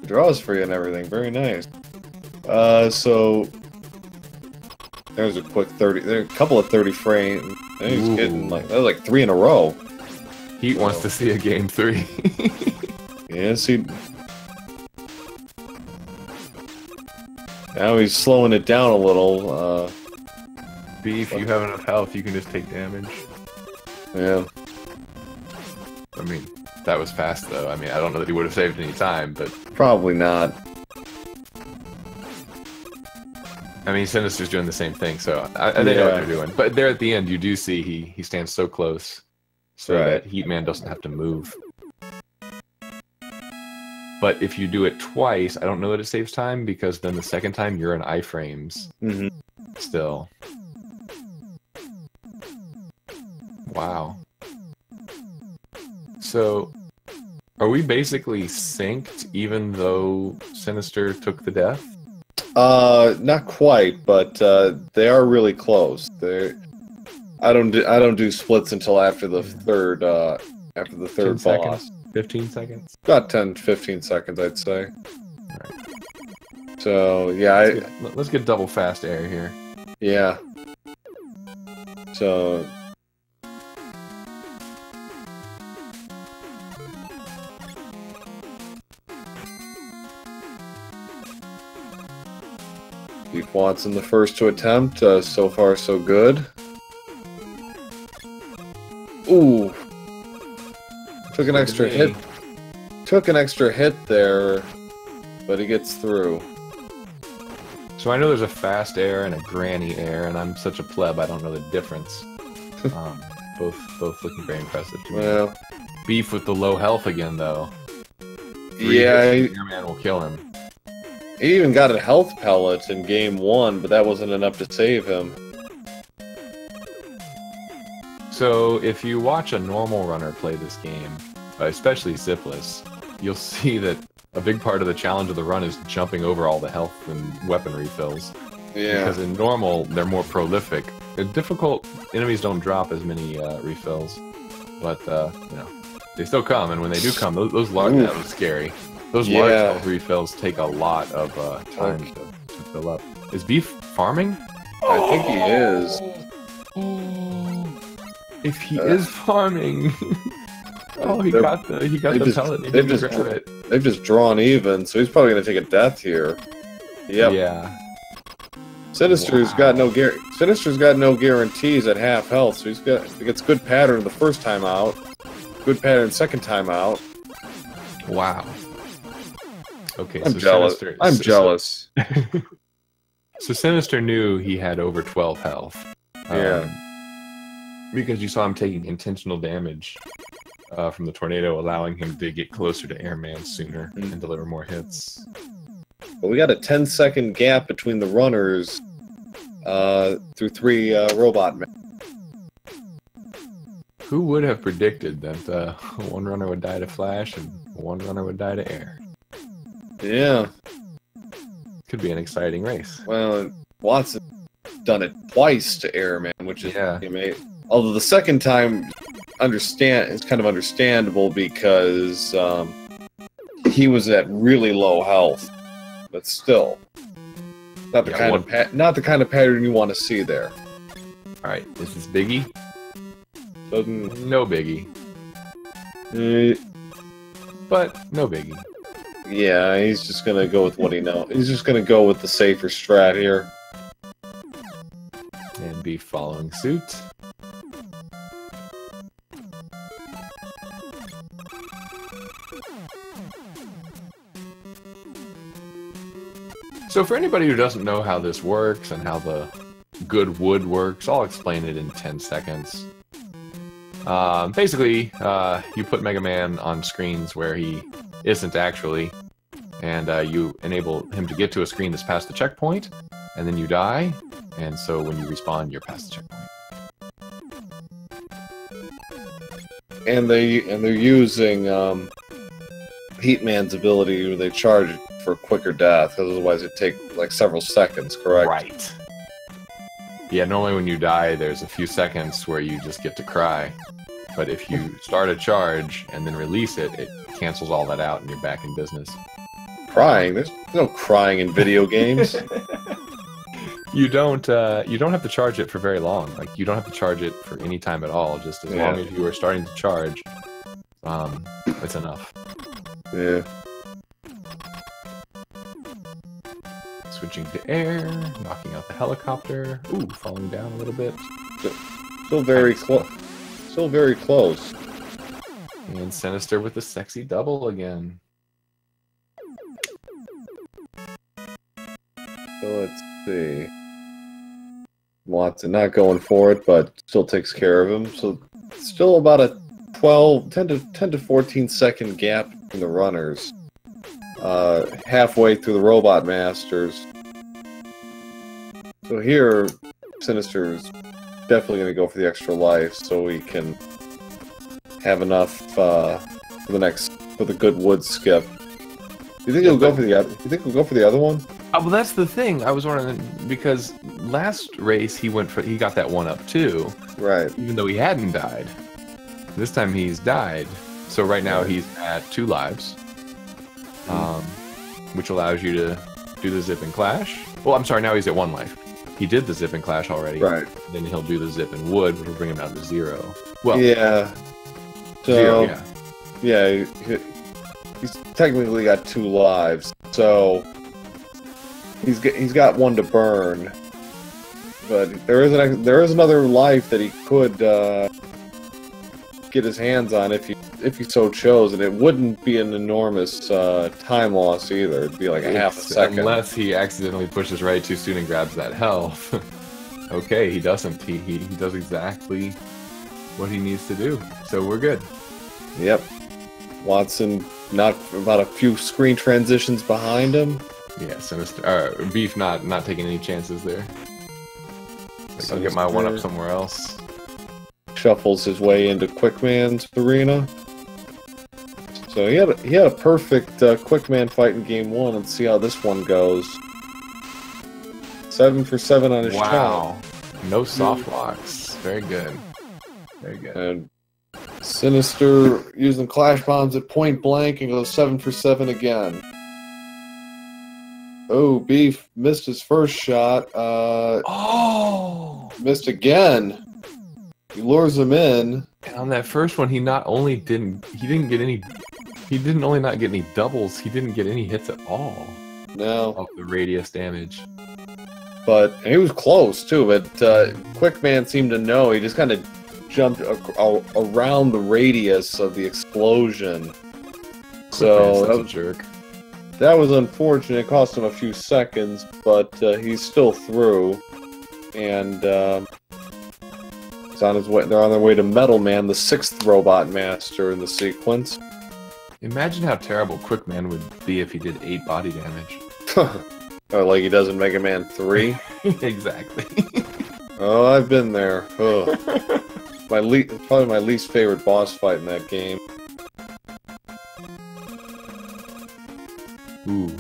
Draws for you and everything. Very nice. So there's a quick 30. There are a couple of 30 frames. And he's getting like that was like 3 in a row. Heat wants to see a game 3. Yes, he. Now he's slowing it down a little. Beef, you have enough health, you can just take damage. Yeah. I mean, that was fast though. I mean, I don't know that he would have saved any time, but Probably not. I mean, Sinister's doing the same thing, so they know what they're doing. But there at the end, you do see he stands so close, so that Heatman doesn't have to move. But if you do it twice, I don't know that it saves time, because then the second time you're in iframes still. Wow. So, are we basically synced even though Sinister took the death? Not quite, but they are really close. I don't do splits until after the third boss. Seconds? 15 seconds? About 10-15 seconds, I'd say. Right. So yeah, let's get double fast air here. Yeah. So. Beefwatson the first to attempt. So far, so good. Ooh. Took an extra hit. Took an extra hit there, but he gets through. So I know there's a fast air and a granny air, and I'm such a pleb, I don't know the difference. Both looking very impressive to me. Well, Beef with the low health again, though. Yeah, Airman will kill him. He even got a health pellet in game 1, but that wasn't enough to save him. So if you watch a normal runner play this game, especially Zipless, you'll see that a big part of the challenge of the run is jumping over all the health and weapon refills. Yeah. Because in normal, they're more prolific. In difficult, enemies don't drop as many refills, but you know, they still come, and when they do come, those large, that was scary. Those large health refills take a lot of time to fill up. Is Beef farming? I think he is. If he is farming, he got the pellet. They've just drawn even, so he's probably gonna take a death here. Yep. Yeah. Sinister's got no guarantees at half health, so he gets good pattern the first time out, good pattern second time out. Wow. Okay, I'm jealous. I'm jealous. So Sinister knew he had over 12 health. Because you saw him taking intentional damage from the tornado, allowing him to get closer to Airman sooner and deliver more hits. But we got a 10-second gap between the runners through 3 robot men. Who would have predicted that one runner would die to Flash and one runner would die to Air? Yeah. Could be an exciting race. Well, Watson done it twice to Airman, which is amazing. Although the second time it's kind of understandable because he was at really low health, but still not the kind of pattern you want to see there. All right, is this Biggie? No Biggie. But no Biggie. Yeah, he's just gonna go with what he knows. He's just gonna go with the safer strat here. And Beef following suit. So for anybody who doesn't know how this works and how the good wood works, I'll explain it in 10 seconds. Basically, you put Mega Man on screens where he isn't actually, and you enable him to get to a screen that's past the checkpoint, and then you die, and so when you respawn, you're past the checkpoint. And they're using Heatman's ability where they charge for quicker death, otherwise it'd take like several seconds, correct? Right. Yeah, normally when you die, there's a few seconds where you just get to cry. But if you start a charge and then release it, it cancels all that out and you're back in business. crying. There's no crying in video games. You don't have to charge it for very long. Like, you don't have to charge it for any time at all. Just as long as you are starting to charge, it's enough. Yeah. Switching to air, knocking out the helicopter. Ooh, falling down a little bit. Still very close. Still very close. And Sinister with the sexy double again. So let's see. Watson not going for it, but still takes care of him. So still about a 10 to 14 second gap in the runners. Halfway through the Robot Masters. So here, Sinister's definitely going to go for the extra life, so we can have enough for the good wood skip. You think he'll go for the other one? Oh, well, that's the thing. I was wondering, because last race he got that one up too. Right. Even though he hadn't died. This time he's died. So right now he's at 2 lives. Which allows you to do the zip and clash. Well, I'm sorry, now he's at 1 life. He did the zip and clash already. Right. Then he'll do the zip and wood, which will bring him down to 0. Well, yeah. So, 0, yeah. Yeah, he's technically got 2 lives. So he's got 1 to burn. But there is another life that he could get his hands on if he so chose, and it wouldn't be an enormous time loss either. It'd be like a half a second. Unless he accidentally pushes right too soon and grabs that health. Okay, he doesn't. He does exactly what he needs to do. So we're good. Yep. Watson not about a few screen transitions behind him. Yeah, Sinister. Beef not taking any chances there. Like, I'll get my one up somewhere else. Shuffles his way into Quickman's arena. So he had a perfect Quickman fight in game 1. Let's see how this one goes. 7 for 7 on his shot. Wow. No soft locks. Very good. Very good. And Sinister using Clash Bombs at point blank and goes 7 for 7 again. Oh, Beef missed his first shot. Missed again. He lures him in. And on that first one, he not didn't only not get any doubles, he didn't get any hits at all. No. Of the radius damage. But he was close too, but Quickman seemed to know. He just kind of jumped around the radius of the explosion. So that was a jerk. That was unfortunate. It cost him a few seconds, but he's still through. And he's on his way. They're on their way to Metal Man, the 6th Robot Master in the sequence. Imagine how terrible Quickman would be if he did 8 body damage. Or like he does in Mega Man 3. Exactly. Oh, I've been there. Oh. Probably my least favorite boss fight in that game. Ooh.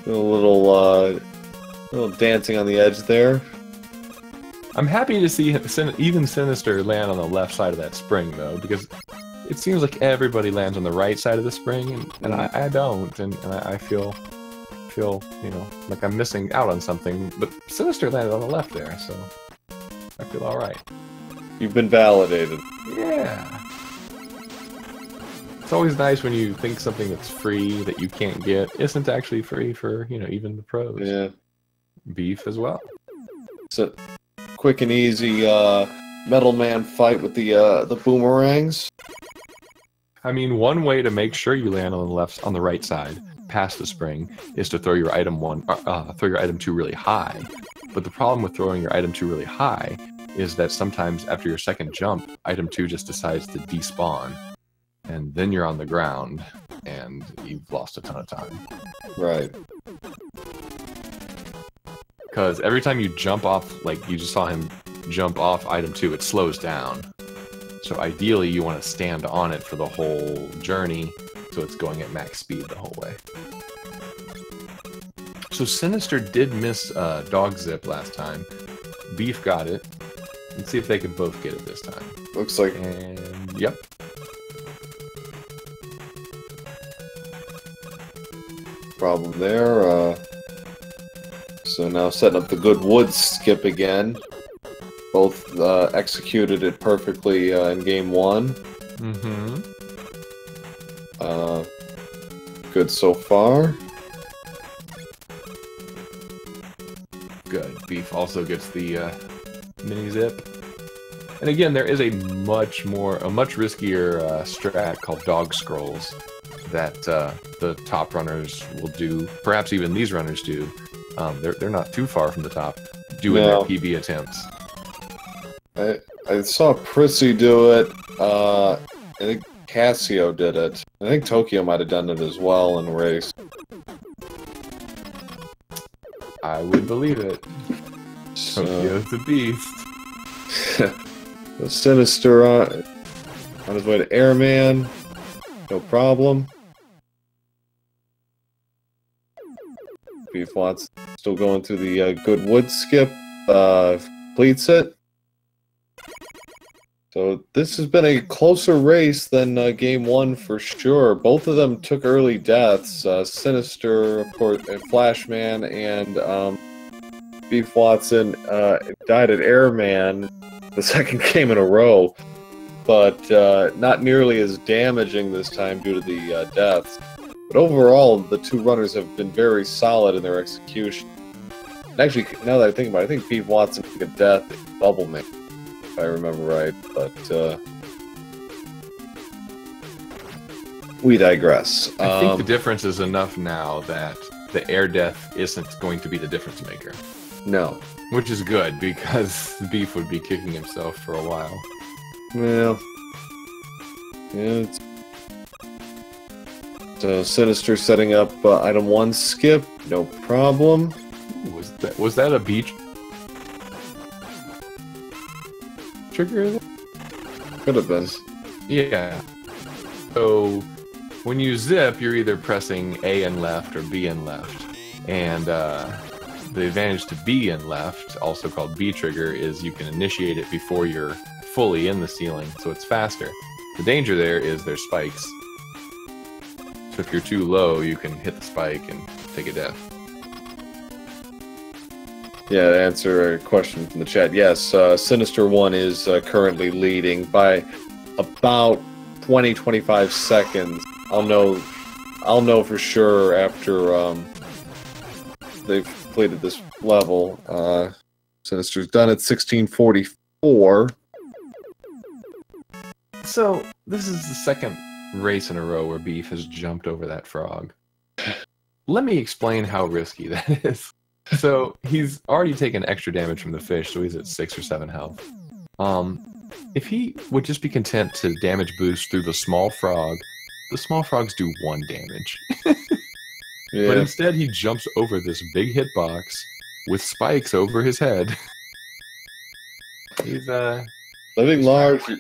A little dancing on the edge there. I'm happy to see even Sinister land on the left side of that spring, though, because it seems like everybody lands on the right side of the spring, and I don't, and I feel like I'm missing out on something. But Sinister landed on the left there, so I feel all right. You've been validated. Yeah. It's always nice when you think something that's free that you can't get isn't actually free for even the pros. Yeah. Beef as well. So quick and easy Metal Man fight with the boomerangs. I mean, one way to make sure you land on the right side, past the spring, is to throw your item 2 really high. But the problem with throwing your item 2 really high is that sometimes after your second jump, item 2 just decides to despawn, and then you're on the ground, and you've lost a ton of time. Right. Because every time you jump off, like you just saw him jump off item 2, it slows down. So ideally, you want to stand on it for the whole journey, so it's going at max speed the whole way. So Sinister did miss Dog Zip last time. Beef got it. Let's see if they can both get it this time. Looks like... And, yep. problem there. So now setting up the good wood skip again. Both executed it perfectly in game 1. Mm-hmm. Good so far. Good. Beef also gets the mini zip. And again, there is a much riskier strat called dog scrolls that the top runners will do. Perhaps even these runners do. They're not too far from the top doing their PB attempts. I saw Prissy do it. I think Casio did it. I think Tokyo might have done it as well in a race. I would believe it. Tokyo's a beast. The Sinister on his way to Airman. No problem. Beefwatson still going through the good wood skip. Completes it. So this has been a closer race than game 1 for sure. Both of them took early deaths. Sinister, of course, Flashman, and Beefwatson died at Airman the second game in a row, but not nearly as damaging this time due to the deaths. But overall, the two runners have been very solid in their execution. And actually, now that I think about it, I think Beefwatson took a death at Bubble Man, if I remember right, but we digress. I think the difference is enough now that the air death isn't going to be the difference maker. No. Which is good, because Beef would be kicking himself for a while. Well, yeah, so Sinister setting up item 1 skip, no problem. Ooh, was that a beach trigger? Could have been. Yeah. So when you zip, you're either pressing A and left or B and left. And the advantage to B and left, also called B trigger, is you can initiate it before you're fully in the ceiling, so it's faster. The danger there is there's spikes. So if you're too low, you can hit the spike and take a death. Yeah, to answer a question from the chat, yes, Sinister1 is currently leading by about 20-25 seconds. I'll know for sure after they've completed this level. Sinister's done at 16:44. So this is the second race in a row where Beef has jumped over that frog. Let me explain how risky that is. So he's already taken extra damage from the fish, so he's at 6 or 7 health. If he would just be content to damage boost through the small frogs do 1 damage. Yeah. But instead he jumps over this big hitbox with spikes over his head. He's living large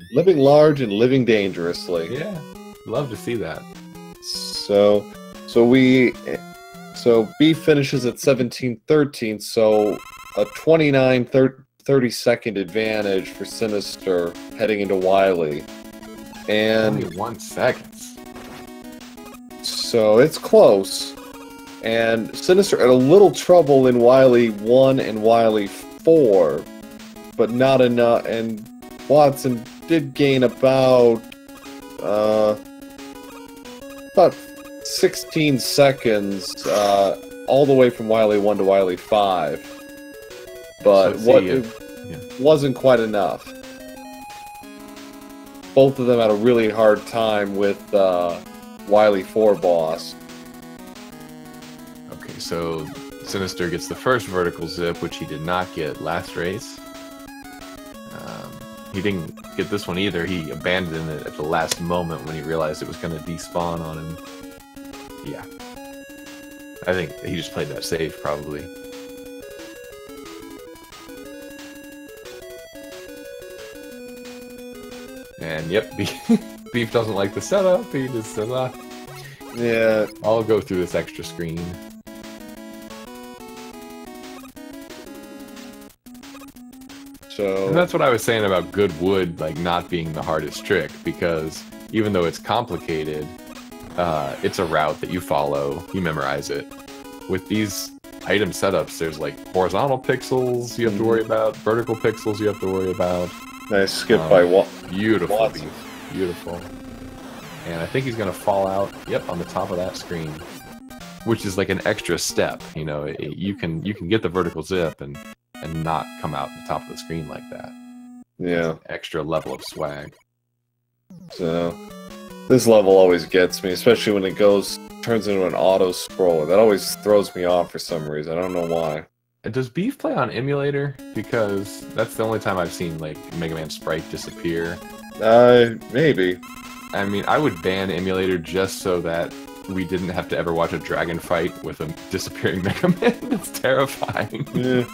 and living dangerously. Yeah, love to see that. So Beef finishes at 17-13, so a 29-30 second advantage for Sinister heading into Wily. And only 1 second. So it's close. And Sinister had a little trouble in Wily 1 and Wily 4, but not enough. And Watson did gain about 16 seconds all the way from Wily 1 to Wily 5. But it wasn't quite enough. Both of them had a really hard time with Wily 4 boss. Okay, so Sinister gets the first vertical zip, which he did not get last race. He didn't get this one either. He abandoned it at the last moment when he realized it was going to despawn on him. Yeah. I think he just played that safe, probably. And yep, Beef doesn't like the setup. He just says, yeah, I'll go through this extra screen. And that's what I was saying about good wood, like, not being the hardest trick, because even though it's complicated, it's a route that you follow, you memorize it. With these item setups, there's like horizontal pixels you have to worry about, vertical pixels you have to worry about. Nice skip by Beautiful, Watson. beautiful. And I think he's gonna fall out. Yep, on the top of that screen, which is like an extra step. You know, you can get the vertical zip and not come out the top of the screen like that. Yeah, extra level of swag. So this level always gets me, especially when it turns into an auto scroller. That always throws me off for some reason. I don't know why. Does Beef play on emulator? Because that's the only time I've seen like Mega Man sprite disappear. Maybe. I mean, I would ban emulator just so that we didn't have to ever watch a dragon fight with a disappearing Mega Man. It's terrifying. Yeah.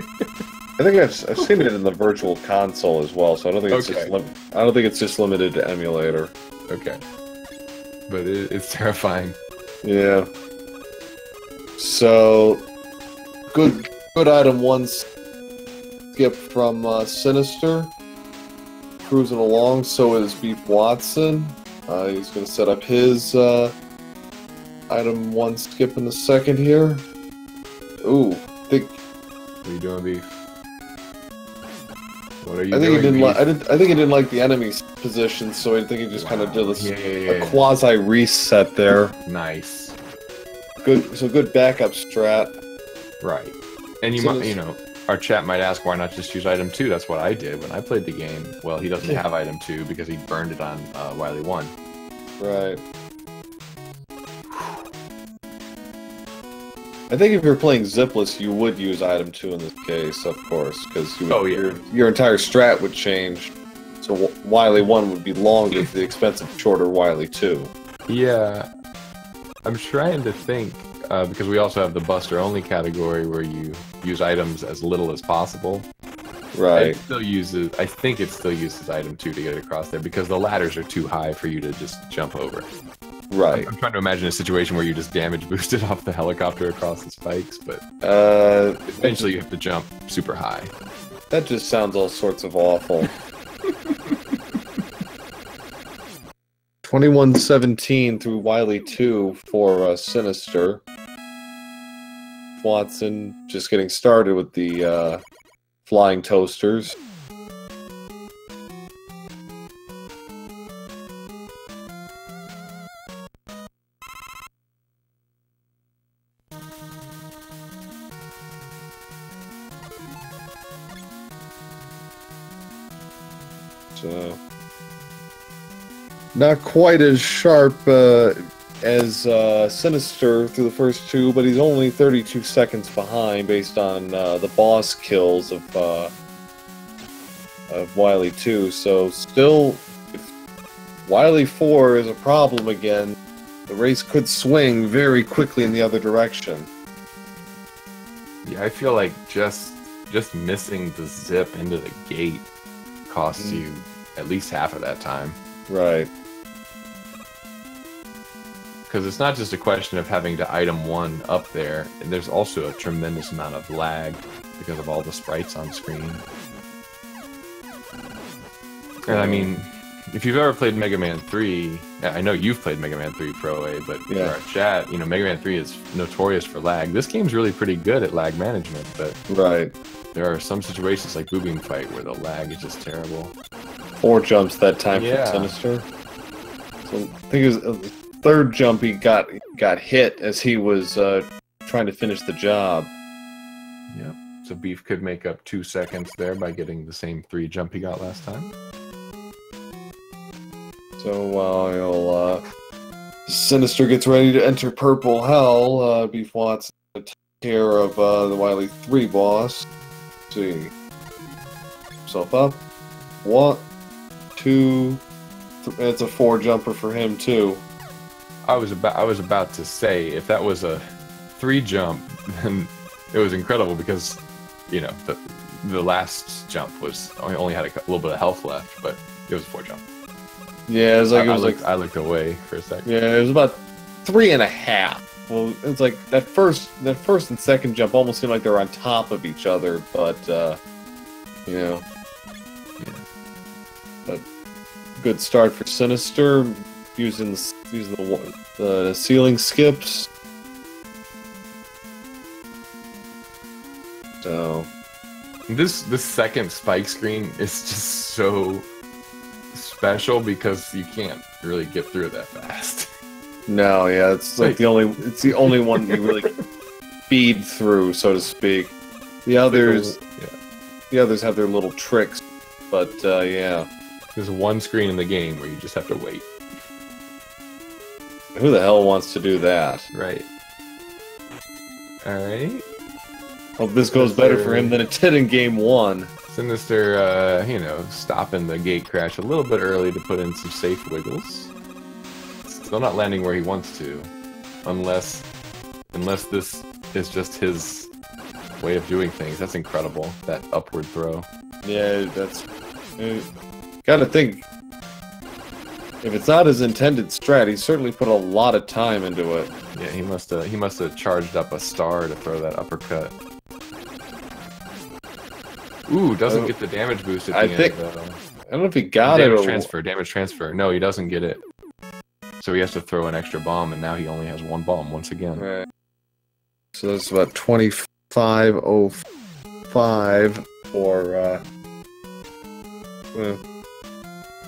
I think I've seen it in the Virtual Console as well, so I don't think it's I don't think it's just limited to emulator. Okay, but it's terrifying. Yeah. So good item one skip from Sinister. Cruising along. So is Beefwatson. He's going to set up his item one skip in the second here. Ooh, What are you doing, Beef? What are you I think doing, he didn't Beef? I think he didn't like the enemy's position, so I think he just kind of did a quasi reset there. Nice. Good backup strat. Right. And you know, our chat might ask, why not just use item 2? That's what I did when I played the game. Well, he doesn't have item 2 because he burned it on Wily 1. Right. I think if you're playing zipless, you would use item 2 in this case, of course, because your entire strat would change. So Wily 1 would be longer at the expense of shorter Wily 2. Yeah. I'm trying to think, because we also have the Buster Only category where you use items as little as possible. Right. I think it still uses item 2 to get across there because the ladders are too high for you to just jump over. Right. I'm trying to imagine a situation where you just damage boosted off the helicopter across the spikes, but eventually you have to jump super high. That just sounds all sorts of awful. 2117 through Wily 2 for Sinister. Watson just getting started with the flying toasters. So, not quite as sharp as Sinister through the first two, but he's only 32 seconds behind based on the boss kills of Wily 2. So still, if Wily 4 is a problem again, the race could swing very quickly in the other direction. Yeah, I feel like just missing the zip into the gate costs you at least half of that time. Right. Because it's not just a question of having to item 1 up there, there's also a tremendous amount of lag because of all the sprites on screen. And I mean, if you've ever played Mega Man 3, I know you've played Mega Man 3 Pro A, but for our chat, you know, Mega Man 3 is notorious for lag. This game's really pretty good at lag management, but there are some situations like Boobing Fight where the lag is just terrible. 4 jumps that time for Sinister. So I think it was the third jump he got hit as he was trying to finish the job. Yep. So Beef could make up 2 seconds there by getting the same 3 jump he got last time. So while Sinister gets ready to enter Purple Hell, Beefwatson to take care of the Wily 3 boss. Let's see. Himself up. 1, 2, 3. It's a 4 jumper for him too. I was about to say, if that was a 3 jump, then it was incredible because, you know, the last jump was only had a little bit of health left, but it was a 4 jump. Yeah, it was like I looked away for a second. Yeah, it was about 3.5. Well, it's like that first and second jump almost seemed like they were on top of each other, but you know, but good start for Sinister. using the ceiling skips. So this second spike screen is just so special because you can't really get through it that fast. no, yeah, it's like the only one you really feed through, so to speak. The others have their little tricks, but yeah. There's one screen in the game where you just have to wait. Who the hell wants to do that? Right. Alright. Hope this goes better for him than it did in game 1. Sinister, you know, stopping the gate crash a little bit early to put in some safe wiggles. Still not landing where he wants to. Unless this is just his way of doing things. That's incredible, that upward throw. Yeah, that's... gotta think... If it's not his intended strat, he certainly put a lot of time into it. Yeah, he must have charged up a star to throw that uppercut. Ooh, doesn't get the damage boost at the end, though. I don't know if he got it. Damage transfer. No, he doesn't get it. So he has to throw an extra bomb, and now he only has one bomb once again. Right. So that's about 25:05 for.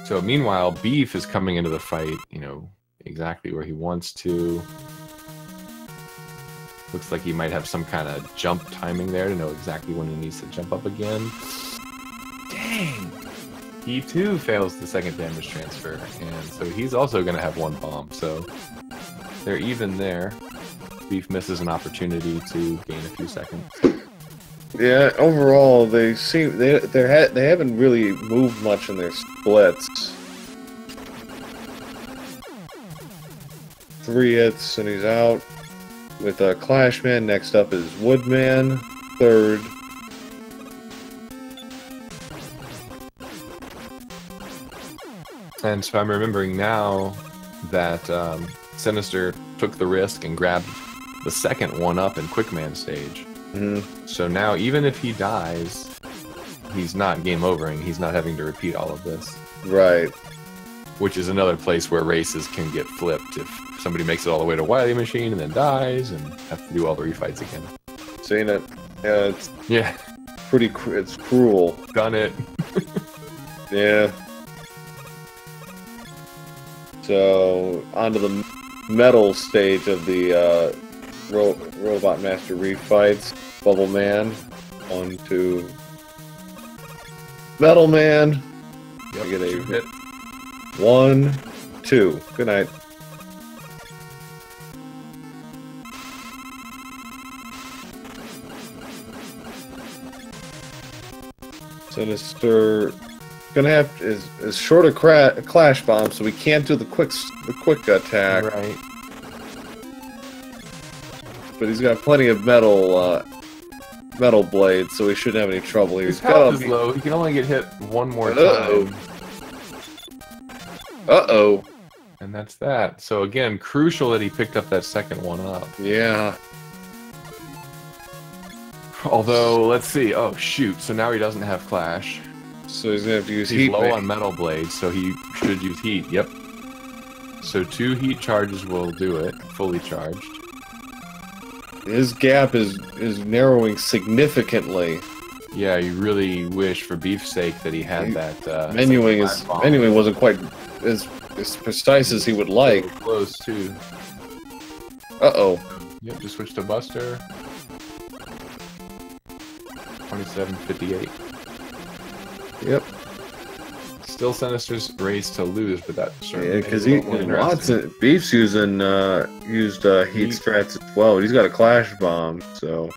So meanwhile, Beef is coming into the fight, you know, exactly where he wants to. Looks like he might have some kind of jump timing there to know exactly when he needs to jump up again. Dang! He too fails the second damage transfer, and so he's also going to have one bomb, so they're even there. Beef misses an opportunity to gain a few seconds. Yeah, overall, they haven't really moved much in their splits. 3 hits and he's out. With Clashman, next up is Woodman, third. And so I'm remembering now that Sinister took the risk and grabbed the second one up in Quickman stage. Mm-hmm. So now, even if he dies, he's not game overing. He's not having to repeat all of this. Right. Which is another place where races can get flipped if somebody makes it all the way to Wily Machine and then dies and have to do all the refights again. Seen it. Yeah, it's pretty. It's cruel. Done it. Yeah. So onto the metal stage of the Robot Master refights. Bubble Man, 1, 2. Metal Man. Yep, Get a hit. 1, 2. Good night. Sinister gonna have is short a clash bomb, so we can't do the quick attack. Right. But he's got plenty of metal blades, so he shouldn't have any trouble. His health is low. He can only get hit one more time. Uh-oh. And that's that. So again, crucial that he picked up that second one up. Yeah. Although, let's see. Oh, shoot. So now he doesn't have Clash. So he's going to have to use He's heat. low on metal blades, so he should use heat. Yep. So 2 heat charges will do it, fully charged. His gap is narrowing significantly. Yeah, you really wish, for Beef's sake, that he had that. Menuing wasn't quite as precise as he would like. Close too. Uh-oh. Yep, just switch to Buster. 27:58. Yep. Still Sinister's race to lose, but that certainly. Yeah, because Beef's used heat strats as well. He's got a Clash Bomb, so.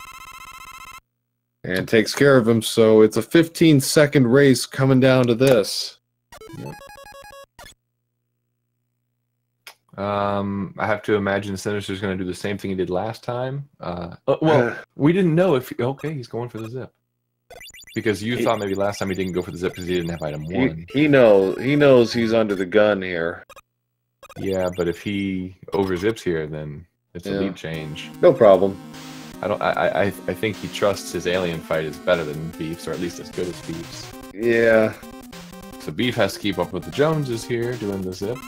And takes care of him, so it's a 15-second race coming down to this. Yep. I have to imagine Sinister's going to do the same thing he did last time. Well, we didn't know if... Okay, he's going for the zip. Because you thought maybe last time he didn't go for the zip because he didn't have item 1. He knows he's under the gun here. Yeah, but if he overzips here, then it's a lead change. No problem. I think he trusts his alien fight is better than Beef's, or at least as good as Beef's. Yeah. So Beef has to keep up with the Joneses here, doing the zip.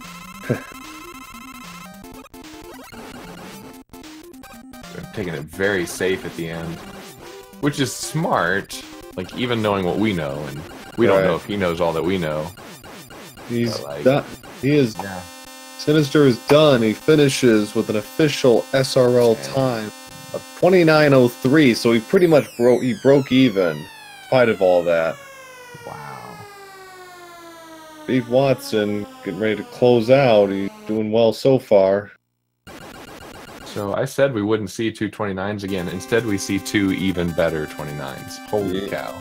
taking it very safe at the end, which is smart. Like, even knowing what we know, and we don't know if he knows all that we know. He's done. He is. Yeah. Sinister is done. He finishes with an official SRL time of 29:03. So he pretty much broke even, in spite of all that. Wow. Beefwatson getting ready to close out. He's doing well so far. So I said we wouldn't see two 29s again. Instead, we see two even better 29s. Holy cow!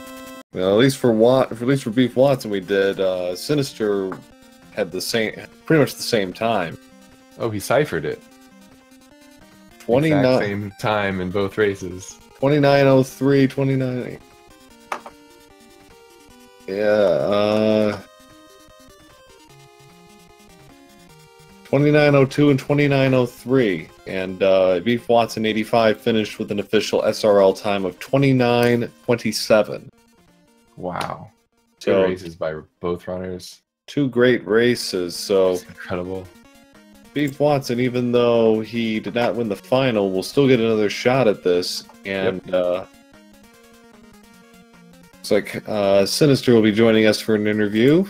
Well, at least for Beefwatson, we did. Sinister had pretty much the same time. Oh, he ciphered it. 29 same time in both races. 29:03, 29. Yeah. 29:02 and 29:03, and Beefwatson85 finished with an official SRL time of 29:27. Wow! So, two races by both runners. Two great races. So that's incredible. Beefwatson, even though he did not win the final, will still get another shot at this. And looks like Sinister will be joining us for an interview.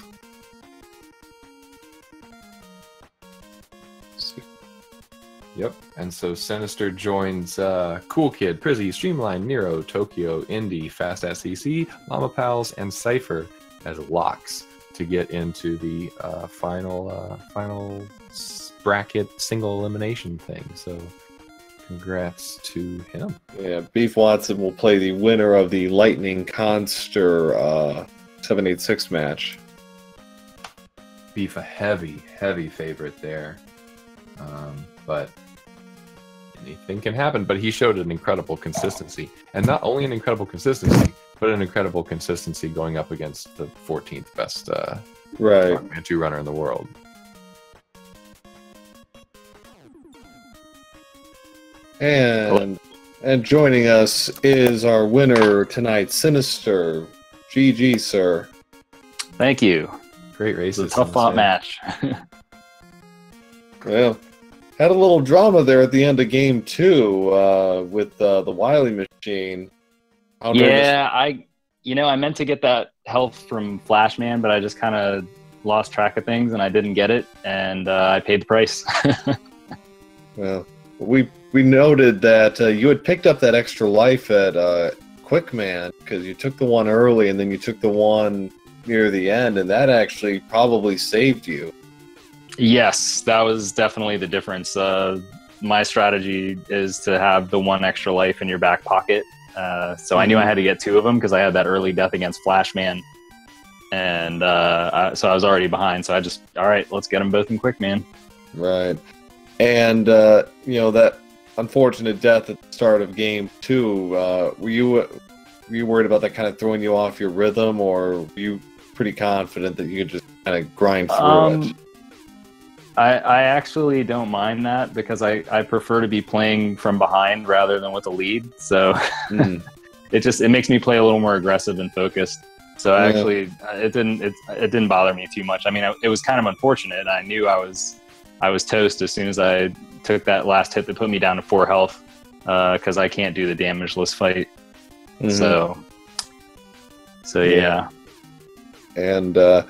Yep, and so Sinister joins Cool Kid, Prizzy, Streamline, Nero, Tokyo, Indy, Fast SEC, Llama Pals, and Cypher as locks to get into the final bracket single elimination thing. So congrats to him. Yeah, Beefwatson will play the winner of the Lightning Conster 786 match. Beef a heavy favorite there. But anything can happen. But he showed an incredible consistency. And not only an incredible consistency, but an incredible consistency going up against the 14th best Rockman 2 runner in the world. And joining us is our winner tonight, Sinister. GG, sir. Thank you. Great races. It's a tough fought match. Well, had a little drama there at the end of game 2 with the Wily machine. Yeah, I meant to get that health from Flashman, but I just kind of lost track of things and I didn't get it, and I paid the price. Well, we noted that you had picked up that extra life at Quickman because you took the one early and then you took the one near the end, and that actually probably saved you. Yes, that was definitely the difference. My strategy is to have the one extra life in your back pocket. So I knew I had to get 2 of them because I had that early death against Flashman. And so I was already behind. So I just, all right, let's get them both in Quickman. Right. And, that unfortunate death at the start of game 2, were you worried about that kind of throwing you off your rhythm, or were you pretty confident that you could just kind of grind through it? I actually don't mind that because I prefer to be playing from behind rather than with a lead. So it makes me play a little more aggressive and focused. So actually, it didn't bother me too much. I mean, it was kind of unfortunate. I knew I was toast as soon as I took that last hit that put me down to 4 health because I can't do the damageless fight. So yeah. And for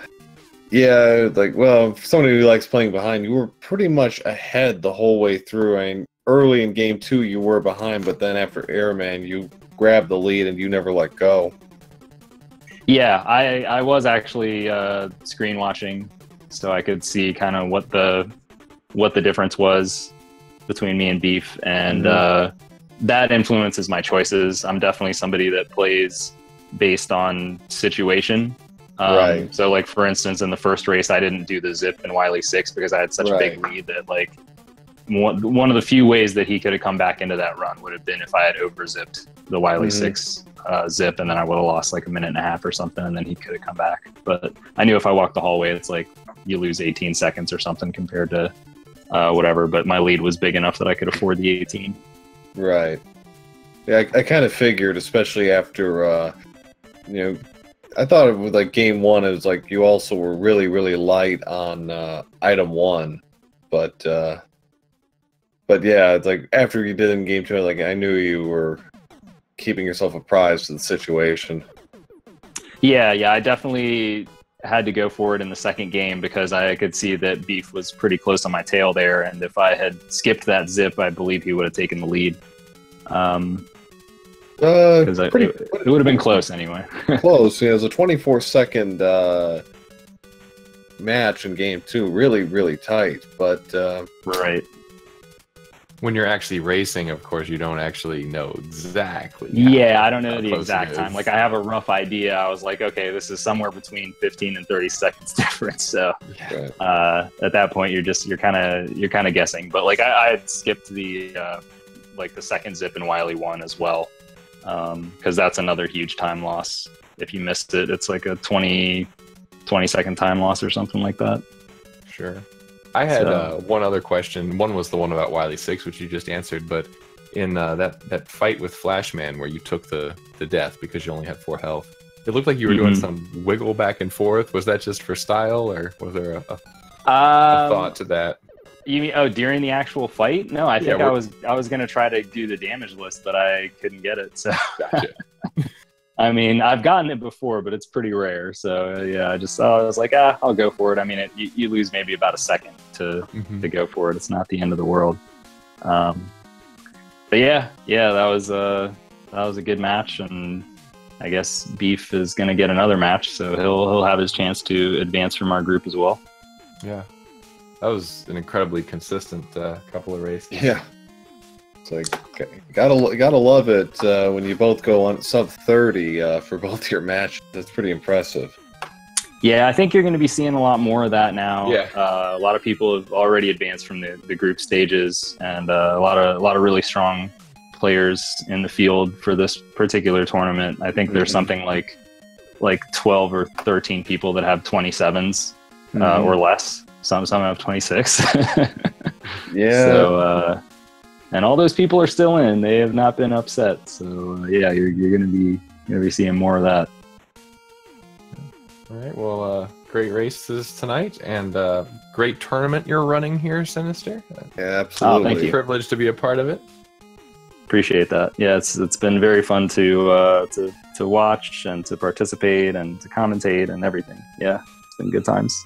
somebody who likes playing behind, you were pretty much ahead the whole way through. I mean, early in game 2, you were behind, but then after Airman, you grabbed the lead and you never let go. Yeah, I was actually screen watching, so I could see kind of what the difference was between me and Beef, and that influences my choices. I'm definitely somebody that plays based on situation. So, like, for instance, in the first race, I didn't do the zip in Wily 6 because I had such a big lead that, like, one of the few ways that he could have come back into that run would have been if I had over-zipped the Wily 6 zip, and then I would have lost, like, a minute and a half or something, and then he could have come back. But I knew if I walked the hallway, it's like you lose 18 seconds or something compared to whatever. But my lead was big enough that I could afford the 18. Right. Yeah, I kind of figured, especially after, I thought it was like game 1, it was like you also were really, really light on item 1, but But yeah, it's like after you did in game 2, like I knew you were keeping yourself apprised of the situation. Yeah, I definitely had to go for it in the second game because I could see that Beef was pretty close on my tail there, and if I had skipped that zip, I believe he would have taken the lead. Because it would have been close anyway. Close. It was a 24-second match in game 2. Really, really tight. But right. When you're actually racing, of course, you don't actually know exactly. Yeah, I don't know the exact time. Like, I have a rough idea. I was like, okay, this is somewhere between 15 and 30 seconds difference. So at that point, you're kind of guessing. But like, I had skipped the like the second zip in Wily 1 as well, because that's another huge time loss. If you missed it, it's like a 20-second time loss or something like that. Sure. I had one other question. One was the one about Wily 6, which you just answered. But in that fight with Flashman where you took the death because you only had 4 health, it looked like you were doing some wiggle back and forth. Was that just for style, or was there a thought to that? You mean during the actual fight? No, I think I was gonna try to do the damage list, but I couldn't get it. So gotcha. I mean, I've gotten it before, but it's pretty rare. So yeah, I was like, I'll go for it. I mean, you lose maybe about a second to go for it. It's not the end of the world. But yeah, that was a good match, and I guess Beef is gonna get another match, so he'll have his chance to advance from our group as well. Yeah, that was an incredibly consistent couple of races. Yeah. It's like, gotta love it when you both go on sub 30 for both your matches. That's pretty impressive. Yeah, I think you're going to be seeing a lot more of that now. Yeah. A lot of people have already advanced from the group stages, and a lot of really strong players in the field for this particular tournament. I think there's something like 12 or 13 people that have 27s or less. Some have 26. Yeah. So. And all those people are still in. They have not been upset. So yeah, you're gonna be seeing more of that. All right. Well, great races tonight, and great tournament you're running here, Sinister. Yeah, absolutely. Thank you. Privileged to be a part of it. Appreciate that. Yeah, it's been very fun to watch and to participate and to commentate and everything. Yeah, it's been good times.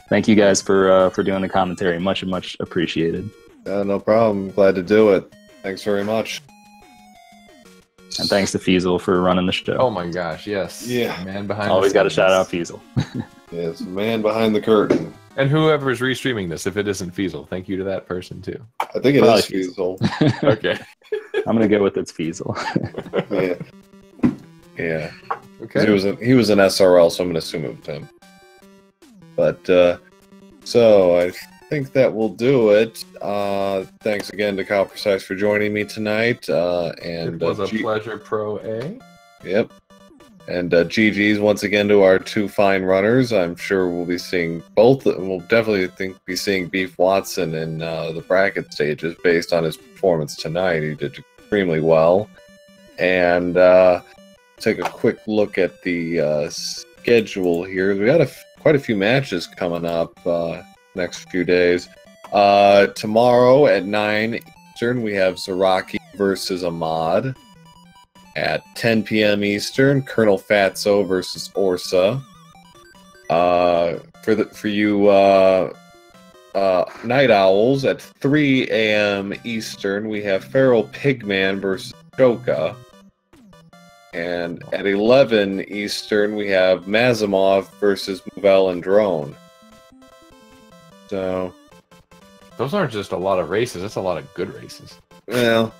Thank you guys for doing the commentary. Much appreciated. No problem. Glad to do it. Thanks very much. And thanks to Feasel for running the show. Oh my gosh, yes. Yeah. The man behind Always the got to scenes. shout out Feasel. Yes, the man behind the curtain. And whoever is restreaming this, if it isn't Feasel, thank you to that person too. I think it is Feasel. Okay. I'm gonna go with it's Feasel. Yeah. Okay. He was an SRL, so I'm gonna assume it was him. But so I think that will do it. Thanks again to Kyle Precise for joining me tonight. And it was a pleasure, Pro A. Yep. And GG's once again to our 2 fine runners. I'm sure we'll be seeing both. We'll definitely be seeing Beef Watson in the bracket stages based on his performance tonight. He did extremely well. And take a quick look at the schedule here. We got quite a few matches coming up next few days. Tomorrow at 9 Eastern, we have Zaraki versus Ahmad. At 10 p.m. Eastern, Colonel Fatso versus Orsa. For you night owls, at 3 a.m. Eastern, we have Feral Pigman versus Shoka. And at 11 Eastern, we have Mazimov versus Movell and Drone. So those aren't just a lot of races, that's a lot of good races. Well,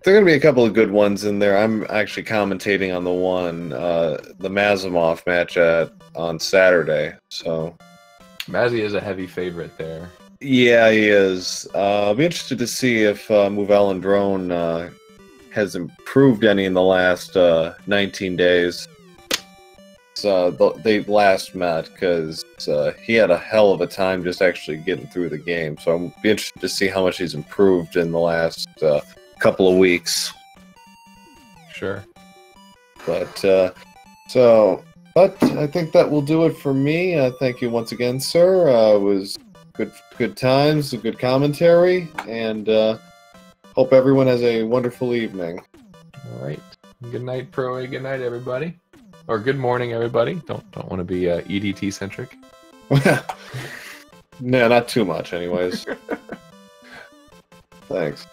there are going to be a couple of good ones in there. I'm actually commentating on the Mazimov match on Saturday. So Mazzy is a heavy favorite there. Yeah, he is. I'll be interested to see if Movell and Drone has improved any in the last 19 days. They last met because he had a hell of a time just actually getting through the game. So I'm be interested to see how much he's improved in the last couple of weeks. Sure. But I think that will do it for me. Thank you once again, sir. It was good times, good commentary, and hope everyone has a wonderful evening. All right. Good night, Pro A. Good night, everybody. Or good morning, everybody. Don't want to be EDT centric. No, not too much, anyways. Thanks.